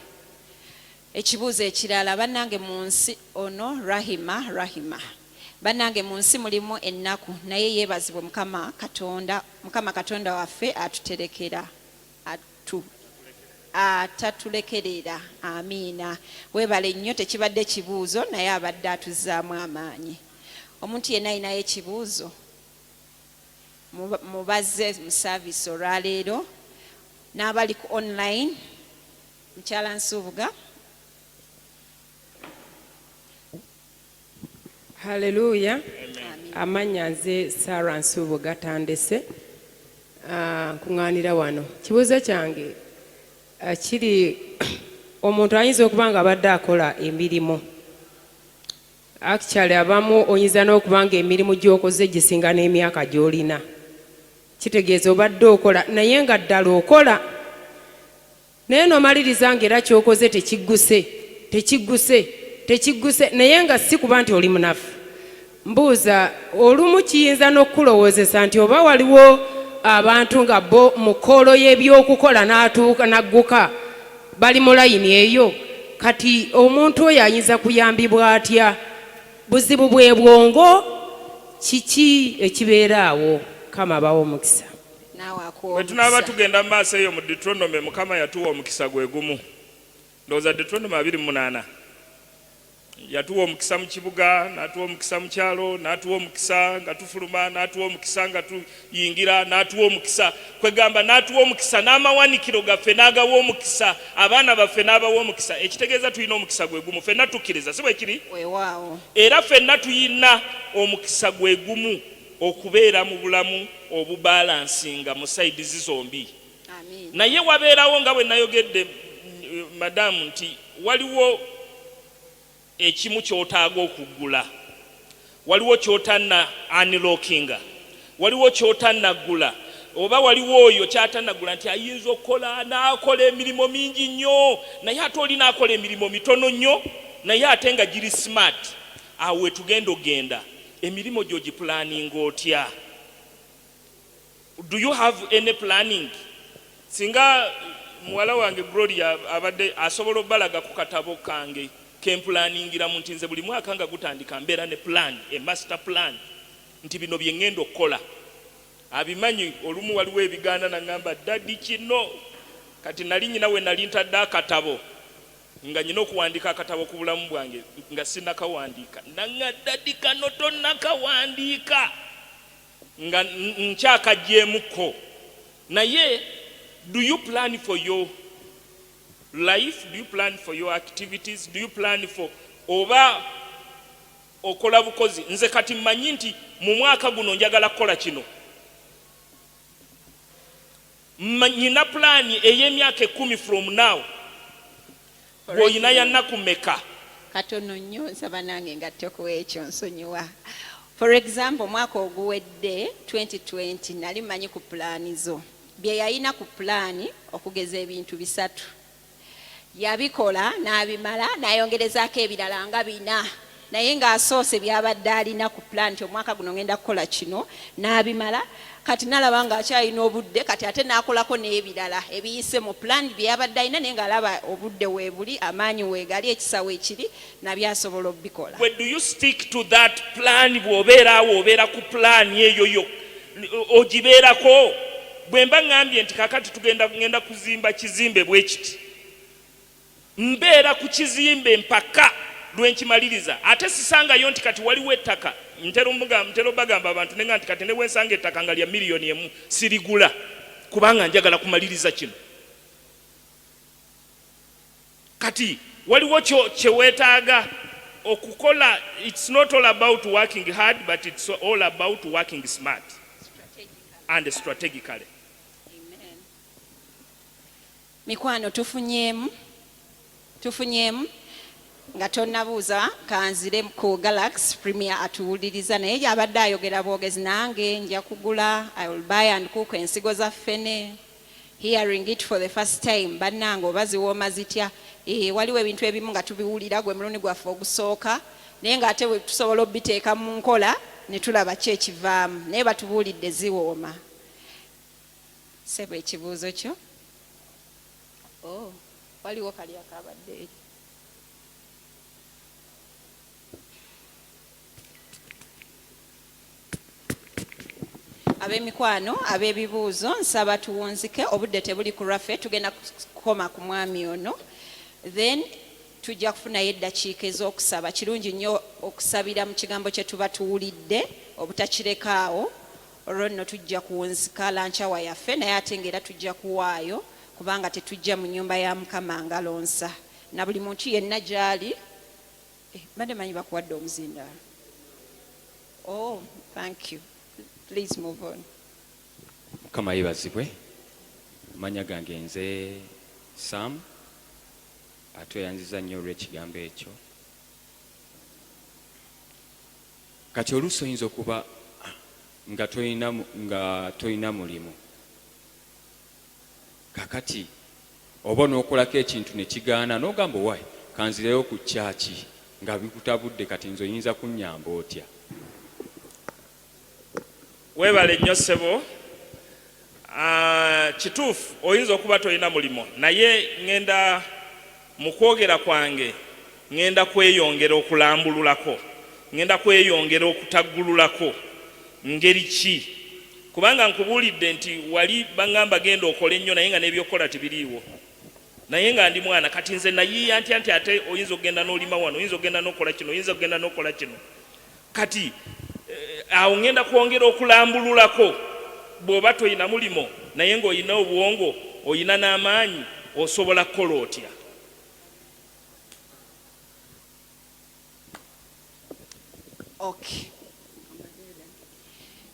Ekibuuzo ekirala bannange mu nsi ono rahima bannange mu nsi mulimu ennaku naye yeebazibwe Mukama Katonda waffe atuterekera atatulekerera. Amiina. Weebale nnyo tekibadde kibuuzo naye abadde atuzzaamu amaanyi. Omuntu yenna ayinayo ekibuuzo mubaze mu service olwaleero n'abali ku online. Mukyala Nsubuga. Hallelujah. Amanya nze Sarah Nsubuga Tandese kuŋŋaanira wano. Kibuuzo kyange kiri omuntu ayinza okuba nga abadde akola emirimu. Actually abamu oyinza n'okuba nga emirimu gy'okoze gisinga n'emyaka gy'olina. Kitegeeza obadde okola naye nga ddala okola naye n'omaliriza ng'era ky'okoze tekigguse naye nga si kuba nti oli munafu. Mbuuza olumu kiyinza n'okulowoozesa nti oba waliwo abantu nga bo mu kkoolo y'ebyokukola n'atuuka n'agguka bali mu layini eyo kati omuntu oyo ayinza kuyambibwa atya? Buzibu bwe bwongo kiki ekibeera awo? Kama bawo omukisa. Bwe tunaaba tugenda mu maaso eyo mu Deuteronomy Mukama yatuwa omukisa gwe gumu. Ndowooza Deuteronomy 28 yatuwa omukisa mu kibuga, n'atuwa omukisa mu kyalo, n'atuwa omukisa nga tufuluma, n'atuwa omukisa nga tuyingira, n'atuwa omukisa kwegamba n'atuwa omukisa n'amawanikiro gaffe n'agawa omukisa abaana baffe n'abawa omukisa. Ekitegeeza tulina omukisa gwe gumu ffenna tukkiriza si bwe kiri? Era ffenna tuyina omukisa gwe gumu okubeera mu bulamu obubalansinga mu sayidizi zombi. Naye wabeerawo nga bwe nayogedde madamu nti waliwo ekimu kyotaaga okuggula, waliwo kyotanna unlockinga, waliwo kyotannaggula, oba waliwo oyo kyatannagula nti ayinza okukola n'akola emirimu mingi nnyo naye ate oli n'akola emirimu mitono nnyo naye ate nga giri smart. Awe tugenda ogenda emirimu gyo gipulaninga otya? Do you have any planning? Singa muwala wange Gloria abadde asobola obbalaga ku katabo kange kempulaningira mu nti nze buli mwaka nga gutandika mbeera ne plan, a master plan nti bino bye ngenda okukola. Abimanyi olumu waliwo ebigaana nagamba dadi kino kati nali nyina we nali ntadde akatabo nga nyina okuwandiika akatabo ku bulamu bwange nga sinnakawandiika nanga dadi kano tonnakawandiika nga nkyakagyemuko. Naye do you plan for your life? Do you plan for your activities? Do you plan for oba okola bukozi? Nze kati mmanyi nti mu mwaka guno njagala kukola kino. Nyina plani ey'emyaka 10 from now. Bw'olina yannaku mmeka? Katono nnyo nsaba nange ngatteko ekyo nsonyiwa. For example, mwaka oguwedde 2020 nali mmanyi ku plani zo. Bye yalina ku plani okugeza ebintu 3. Yabikola n'abimala n'ayongerezaako ebirala nga 4. Naye ng'asoose byabadde alina ku plan nti omwaka guno ngenda kukola kino n'abimala. Kati nalaba nga akyalina obudde kati ate n'akolako n'ebirala ebiyise mu plan bye yabadde alina naye ng'alaba obudde weebuli amaanyi weegali ekisawo ekiri nabyasobola obbikola. When do you stick to that plan? Bw'obeeraawo obeera ku plan eyo ogibeerako. Bwe mba ngambye nti kakati ngenda kuzimba kizimbe bwe kiti mbeera ku kizimbe mpaka lwenkimaliriza ate sisangayo nti kati waliwo ettaka ntero bagamba abantu nenga nti kati ne bwensanga ettaka nga lya miliyoni 1 sirigula kubanga njagala kumaliriza kino. kati waliwo kyewetaaga okukola. It's not all about working hard, but it's all about working smart and strategically. Amen. Mikwano tufunyemu nga tonnabuuza kanzire ku Galaxy Premier atuwuliriza naye gy'abadde ayogera bwogezi nange nja kugula. I will buy and cook ensigo za ffene. Hearing it for the first time bannange oba ziwooma zitya. Waliwo ebintu ebimu nga tubiwulira gwe mulundi gwaffe ogusooka naye ng'ate bwe tusobola obiteeka mu nkola ne tulaba ki ekivaamu naye batubuulidde ziwooma. Sebo ekibuuzo kyo? Waliwo kali akabadde eri. Ab'emikwano ab'ebibuuzo nsaba tuwunzike, obudde tebuli ku lwaffe, tugenda kukoma ku mwami ono, then tujja kufunayo eddakiika ez'okusaba. Kirungi nnyo okusabira mu kigambo kye tuba tuwulidde obutakirekaawo. Olwo nno tujja kuwunzika lanchawa yaffe naye ate ng'era tujja kuwaayo kubanga tetujja mu nnyumba ya Mukama ngalonsa na buli muntu yenna gy'ali. Mbadde manyi bakuwadde omuzindaalo. Oh, thank you. Please move on. Mukama yebazibwe. Manya gange nze Sam. Atweyanziza nnyo olw'ekigambo ekyo. Kati oluusi oyinza okuba nga toyina mulimu. Kakati oba n'okolako ekintu ne kigaana n'ogamba owaayi kanzireyo ku kyaki nga bikutabudde kati nze oyinza kunnyamba otya? Weebale nnyo ssebo. Kituufu oyinza okuba toyina mulimo naye ngenda mu kwogera kwange ngenda kweyongera okulambululako, ngenda kweyongera okutaggululako ngeri ki, kubanga nkubuulidde nti wali baŋŋamba genda okola ennyo naye nga n'ebyokola tebiriiwo, naye nga ndi mwana kati nze nayiiya ntya nti ate oyinza okugenda n'olima wano, oyinza okugenda n'okola kino, oyinza okugenda n'okola kino. Kati awo ngenda kwongera okulambululako. Bw'oba toyina mulimo naye ng'olina obwongo, olina n'amaanyi, osobola kukola otya? Okay.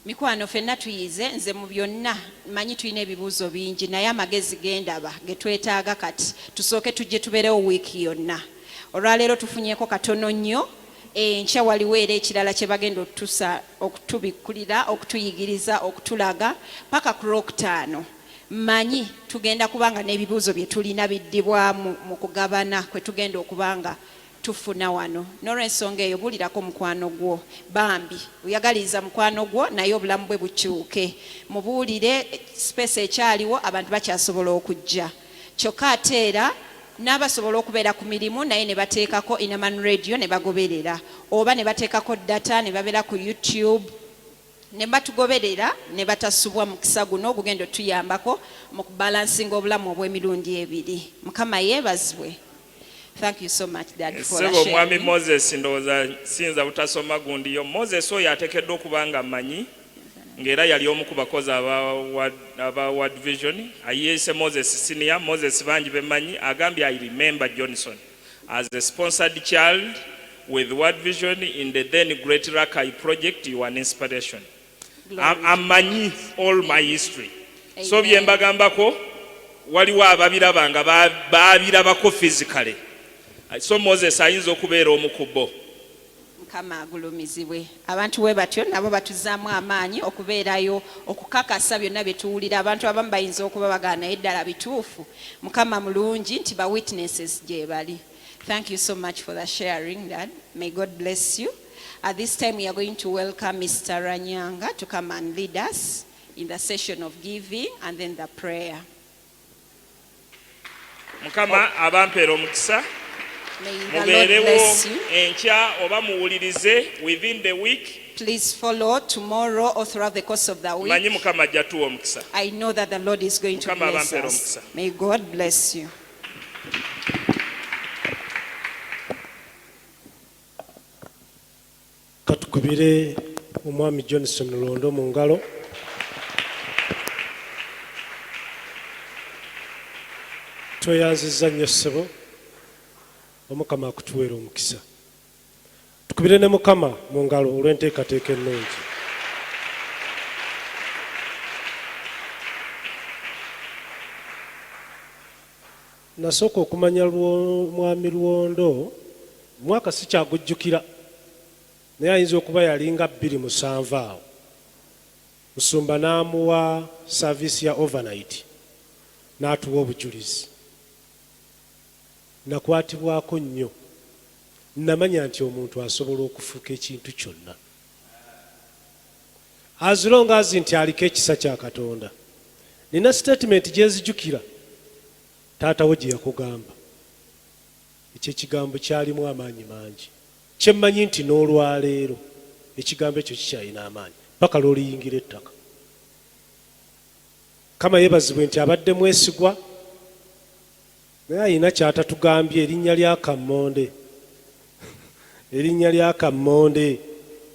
Mikwano ffenna tuyize, nze mu byonna manyi tulina ebibuuzo bingi naye amagezi gendaba ge twetaaga kati tusooke tujje tubeerewo wiiki yonna. Olwaleero tufunyeeko katono nnyo. Enkya waliwo era ekirala kye bagenda okutubikkulira, okutuyigiriza, okutulaga paka ku Lwokutaano. Manyi tugenda kubanga n'ebibuuzo bye tulina biddibwamu mu kugabana kwe tugenda okubanga tufuna wano. N'olw'ensonga eyo buulirako mukwano gwo bambi oyagaliriza mukwano gwo naye obulamu bwe bukyuke. Mubuulire space ekyaliwo abantu bakyasobola okujja. Kyokka ate era n'abasobola okubeera ku mirimu naye ne bateekako Inaman Radio ne bagoberera, oba ne bateekako data ne babeera ku YouTube ne batugoberera ne batasubwa mukisa guno ogugenda otuyambako mu kubalansinga obulamu obw'emirundi ebiri. Mukama yeebazibwe. Thank you so much, Dad, for sharing. Sebo mwami Moses ndowooza siyinza butasoma gundi yo. Moses oyo ateekeddwa okuba nga mmanyi ng'era yali omu ku bakozi aba World Vision. Ayeese Moses Senior, Moses bangi bemanyi, agambye I remember Johnson as a sponsored child with World Vision in the then Great Rakai project. You were an inspiration. Amanyi all my history. Amen. So bye mbagambako waliwo ababiraba nga babirabako physically. So Moses ayinza okubeera omu ku bo. Mukama agulumizibwe. Abantu we batyo nabo batuzaamu amaanyi okubeerayo okukakasa byonna bye tuwulira. Abantu abamu bayinza okuba bagaana eddala bituufu. Mukama mulungi nti ba witnesses gye bali. Thank you so much for the sharing, Dad. May God bless you. At this time we are going to welcome Mr. Ranyanga to come and lead us in the session of giving and then the prayer. Mukama abampeera omukisa. May the Lord bless you. Enkya oba muwulirize within the week. Please follow tomorrow or throughout the course of the week. Manyi Mukama ajja tuwa omukisa. I know that the Lord is going to bless us. May God bless you. Katukubire omwami Johnson Lwondo mu ngalo. Tweyanziza nnyo ssebo omukama akutuweera omukisa. Tukubire ne mukama mu ngalo olw'enteekateeka ennungi. Nasooka okumanya mwami Lwondo mwaka sikyagujjukira, naye ayinza okuba yalinga 27 awo. Musumba n'amuwa saavisi ya overnight n'atuwa obujulizi. Nakwatibwako nnyo, namanya nti omuntu asobola okufuuka ekintu kyonna as long as nti aliko ekisa kya Katonda. Nina statement gyezijjukira taatawo gye yakugamba. Ekyo ekigambo kyalimu amaanyi mangi. Kyemmanyi nti n'olwaleero ekigambo ekyo kikyalina amaanyi paka lw'oliyingira ettaka. Kama yeebazibwe nti abadde mwesigwa, naye alina kyatatugambye. Erinnya lya Kammonde erinnya lya Kammonde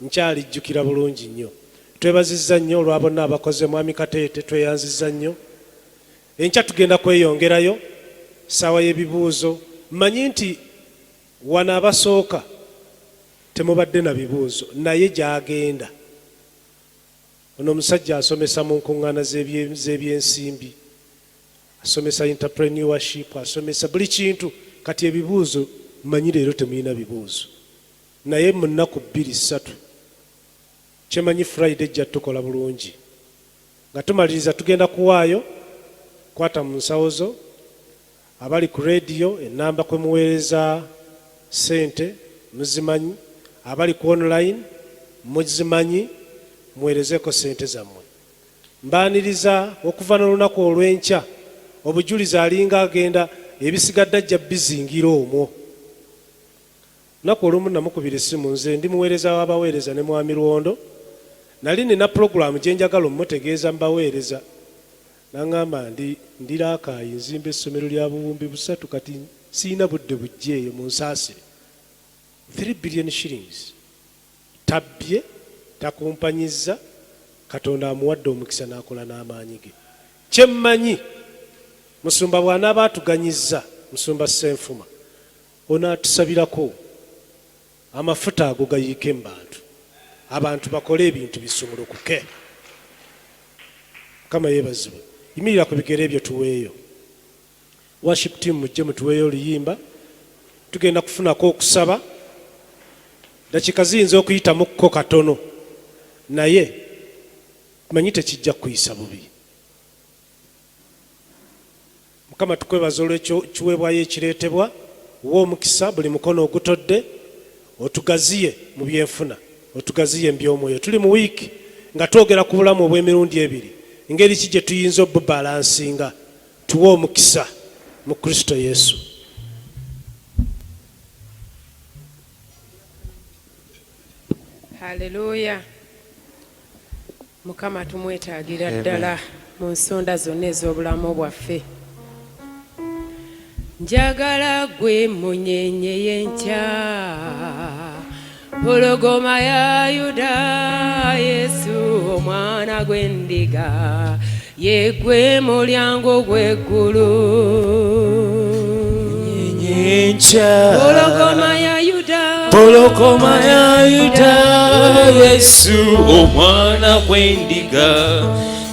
nkyalijjukira bulungi nnyo. Twebazizza nnyo olwa bonna abakoze. Mwami Kateete tweyanzizza nnyo. Enkya tugenda kweyongerayo ssaawa y'ebibuuzo. Mmanyi nti wano abasooka temubadde na bibuuzo, naye gy'agenda ono omusajja asomesa mu nkuŋŋaana z'ebyensimbi, asomesa entrepreneurship, asomesa buli kintu. Kati ebibuuzo mmanyi leero temulina bibuuzo, naye mu nnaku 2-3 kyemanyi Friday ejja tukola bulungi. Nga tumaliriza tugenda kuwaayo, kwata mu nsawo zo. Abali ku radio ennamba kwe muweereza ssente muzimanyi, abali ku online muzimanyi, muweerezeko ssente zammwe. Mbaaniriza okuva n'olunaku olw'enkya obujulizi alinga agenda, ebisigadde ajja bizingira omwo. Lunaku olumu namukubira essimu, nze ndi muweereza w'abaweereza ne mwami Lwondo, nali nina puroguramu gye njagala omutegeeza mbaweereza. N'aŋŋamba ndi Raakaayi nzimba essomero lya buwumbi 3 kati siina budde bujjeeyo munsaasire. 3 billion shillings. Tabbye, takumpanyizza, Katonda amuwadde omukisa n'akola n'amaanyi ge. Kyemmanyi Musumba bw'anaaba atuganyizza, Musumba Ssenfuma, onaatusabirako amafuta ago gayiike mu bantu, abantu bakole ebintu bisumulukuke. Kama yeebazibwe. Yimirira ku bigere ebyo tuweeyo. Worship team mujje mutuweeyo oluyimba. Tugenda kufunako okusaba. Dakiika ziyinza okuyitamuko katono, naye manyi tekijja kuyisa bubi. Mukama tukwebaza olw'ekyo kiweebwayo ekireetebwa. Wa omukisa buli mukono ogutodde, otugaziye mu byenfuna, otugaziye mu by'omwoyo. Tuli mu wiiki nga twogera ku bulamu obw'emirundi 2. Engeri ki gye tuyinza obubalansinga. Tuwe omukisa mu Kristo Yesu. Haleluya. Mukama tumwetaagira ddala mu nsonda zonna ez'obulamu bwaffe. Njagala gwe munyenye y'enkya, Pologoma ya Yuda, Yesu omwana gw'endiga, ye gwe mulyango gw'eggulu. Pologoma ya Yuda, Pologoma ya Yuda, Yesu omwana gw'endiga,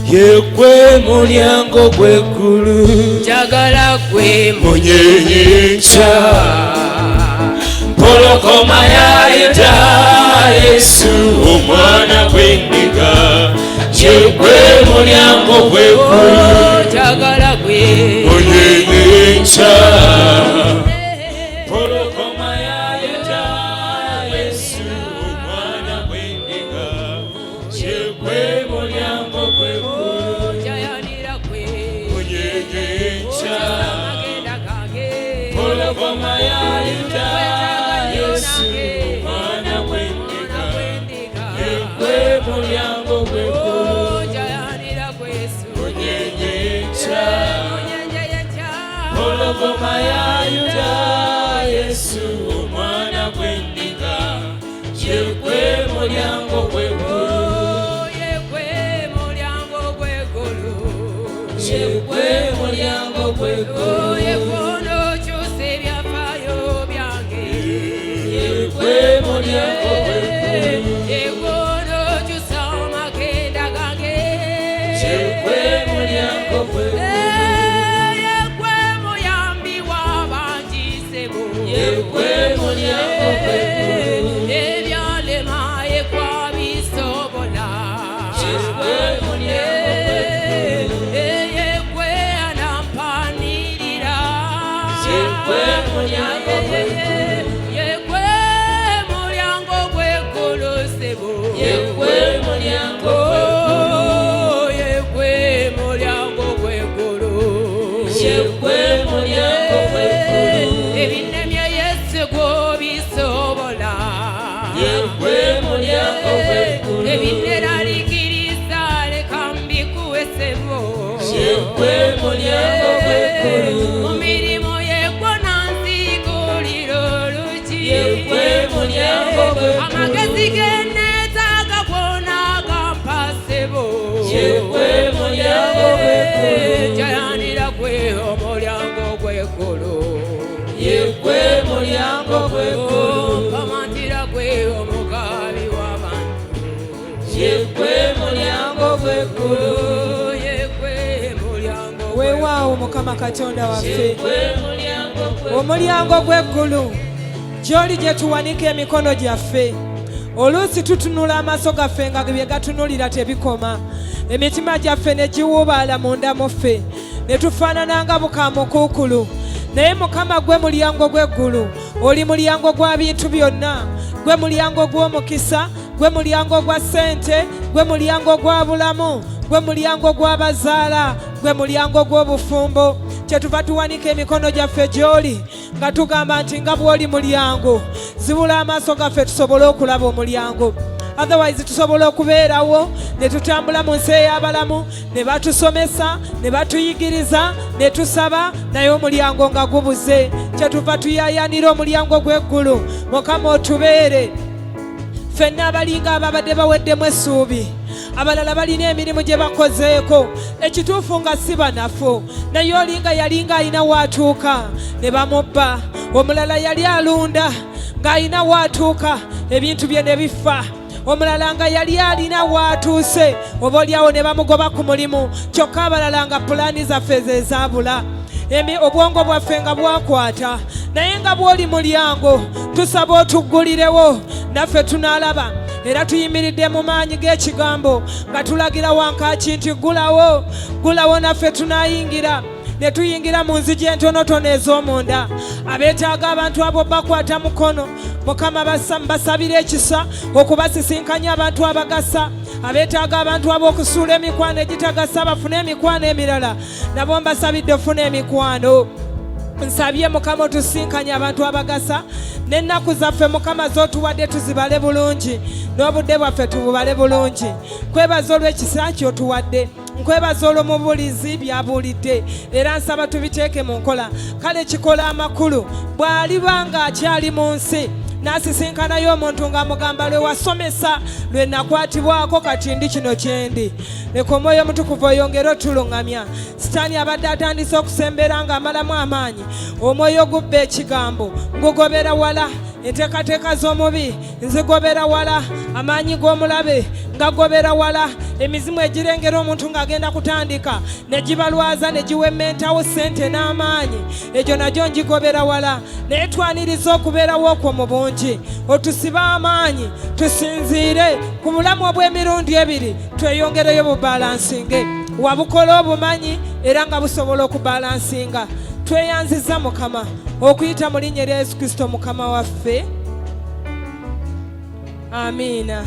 ye gwe mulyango gw'eggulu. njagala gwe munyenye nkya. Pologoma ya Yuda, Yesu omwana gw'endiga, ye gwe mulyango gw'eggulu. njagala gwe munyenye nkya. Pologoma ya Yuda, Yesu omwana gw'endiga, ye gwe mulyango gw'eggulu. njayanira gwe munyenye nkya. amagenda gange Pologoma ya Yuda, Yesu omwana gw'endiga, ye gwe mulyango gw'eggulu. njayanira gwe Yesu munyenye nkya. munyenye y'enkya. Pologoma ya Yuda, Yesu omwana gw'endiga, ye gwe mulyango gw'eggulu. ye gwe mulyango gw'eggulu. Ye gwe mulyango gw'eggulu. ye gwono kyusa ebyafaayo byange. mulyango gw'eggulu. Egoro kyusama genda gange. Yegwe mulyango gw'eggulu. Yegwe muyambi w'abangisebo. Yegwe mulyango gw'eggulu. Ebyalema ekwabisobola. Yegwe mulyango gw'eggulu. Yegwe anampanirira. Yegwe mulyango gw'eggulu. Yegwe mulyango gw'eggulu sebo. Yegwe mulyango gw'eggulu. Yegwe mulyango gw'eggulu. Yegwe mulyango gw'eggulu. Ebinemye Yesu gw'obisobola. Yegwe mulyango gw'eggulu. Ebineralikiriza leka mbikuwe sebo. Yegwe mulyango gw'eggulu. Mu mirimu yegwo nanzigulira oluki. Yegwe mulyango gw'eggulu. Amagezi genneetaaga gwona agampa sebo. Yegwe mulyango gw'eggulu. Jayanira gwe omulyango gw'eggulu. Yegwe mulyango gw'eggulu. Mpamantira gwe omugabi w'abantu. Yegwe mulyango gw'eggulu. Yegwe mulyango weewaawo mukama katonda waffe. Yegwe mulyango gw'eggulu. Omulyango gw'eggulu gy'oli gye tuwanika emikono gyaffe. Oluusi tutunula amaaso gaffe nga bye gatunulira tebikoma, emitima gyaffe ne giwubaala munda mu ffe, ne tufaanana nga bukamukuukulu. Naye Mukama gwe mulyango gw'eggulu, oli mulyango gwa bintu byonna, gwe mulyango gw'omukisa, gwe mulyango gwa ssente, gwe mulyango gwa bulamu, gwe mulyango gw'abazaala, gwe mulyango gw'obufumbo. Kyetuva tuwanika emikono gyaffe gy'oli nga tugamba nti nga bw'oli mulyango, zibula amaaso gaffe tusobole okulaba omulyango. Otherwise tusobola okubeerawo ne tutambula mu nsi ey'abalamu, ne batusomesa, ne batuyigiriza, ne tusaba, naye omulyango nga gubuze. Kyetuva tuyaayaanira omulyango gw'eggulu. Mukama otubeere. Ffenna abalinga ababadde baweddemu essuubi, abalala balina emirimu gye bakozeeko, ekituufu nga si banafu, naye olinga yalinga alina waatuuka ne bamubba, omulala yali alunda ng'alina waatuuka ebintu bye ne bifa, omulala nga yali alina waatuuse oba oliawo ne bamugoba ku mulimu, kyokka abalala nga pulaani zaffe ze zaabula, obwongo bwaffe nga bwakwata. Naye nga bw'oli mulyango, tusaba otuggulirewo, naffe tunaalaba era tuyimiridde mu maanyi g'ekigambo nga tulagira wankaaki nti gulawo, gulawo, naffe tunaayingira ne tuyingira mu nzigi entonotono ez'omunda. Abeetaaga abantu abo bakwata mukono, Mukama basabira ekisa okubasisinkanya abantu abagasa. Abeetaaga abantu abo okusuula emikwano egitagasa bafune emikwano emirala, nabo mbasabidde ofuna emikwano. Nsabye Mukama otusinkanye abantu abagasa, n'ennaku zaffe Mukama z'otuwadde tuzibale bulungi, n'obudde bwaffe tububale bulungi. Nkwebaza olw'ekisa ky'otuwadde, nkwebaza olw'omubulizi by'abuulidde, era nsaba tubiteeke mu nkola. Kale kikola amakulu bw'aliba ng'akyali mu nsi, n'asisinkanayo omuntu ng'amugamba lwe wasomesa lwe nakwatibwako kati ndi kino kyendi. Leka Omwoyo Omutukuvu oyongere otuluŋŋamya. Sitaani abadde atandise okusembera ng'amalamu amaanyi, omwoyo ogubba ekigambo ngugobera wala, enteekateeka z'omubi nzigobera wala, amaanyi g'omulabe ngagobera wala, emizimu egirengera omuntu ng'agenda kutandika ne gibalwaza ne giwemmentawo ssente n'amaanyi, egyo nagyo ngigobera wala. Naye twaniriza okubeerawo okwo mu bungi, otusibe amaanyi, tusinziire ku bulamu obw'emirundi ebiri, tweyongereyo bubalansinge, wabukola obumanyi era nga busobola okubalansinga. Tweyanziza Mukama okuyita mu linnya lya Yesu Kristo Mukama waffe. Amiina.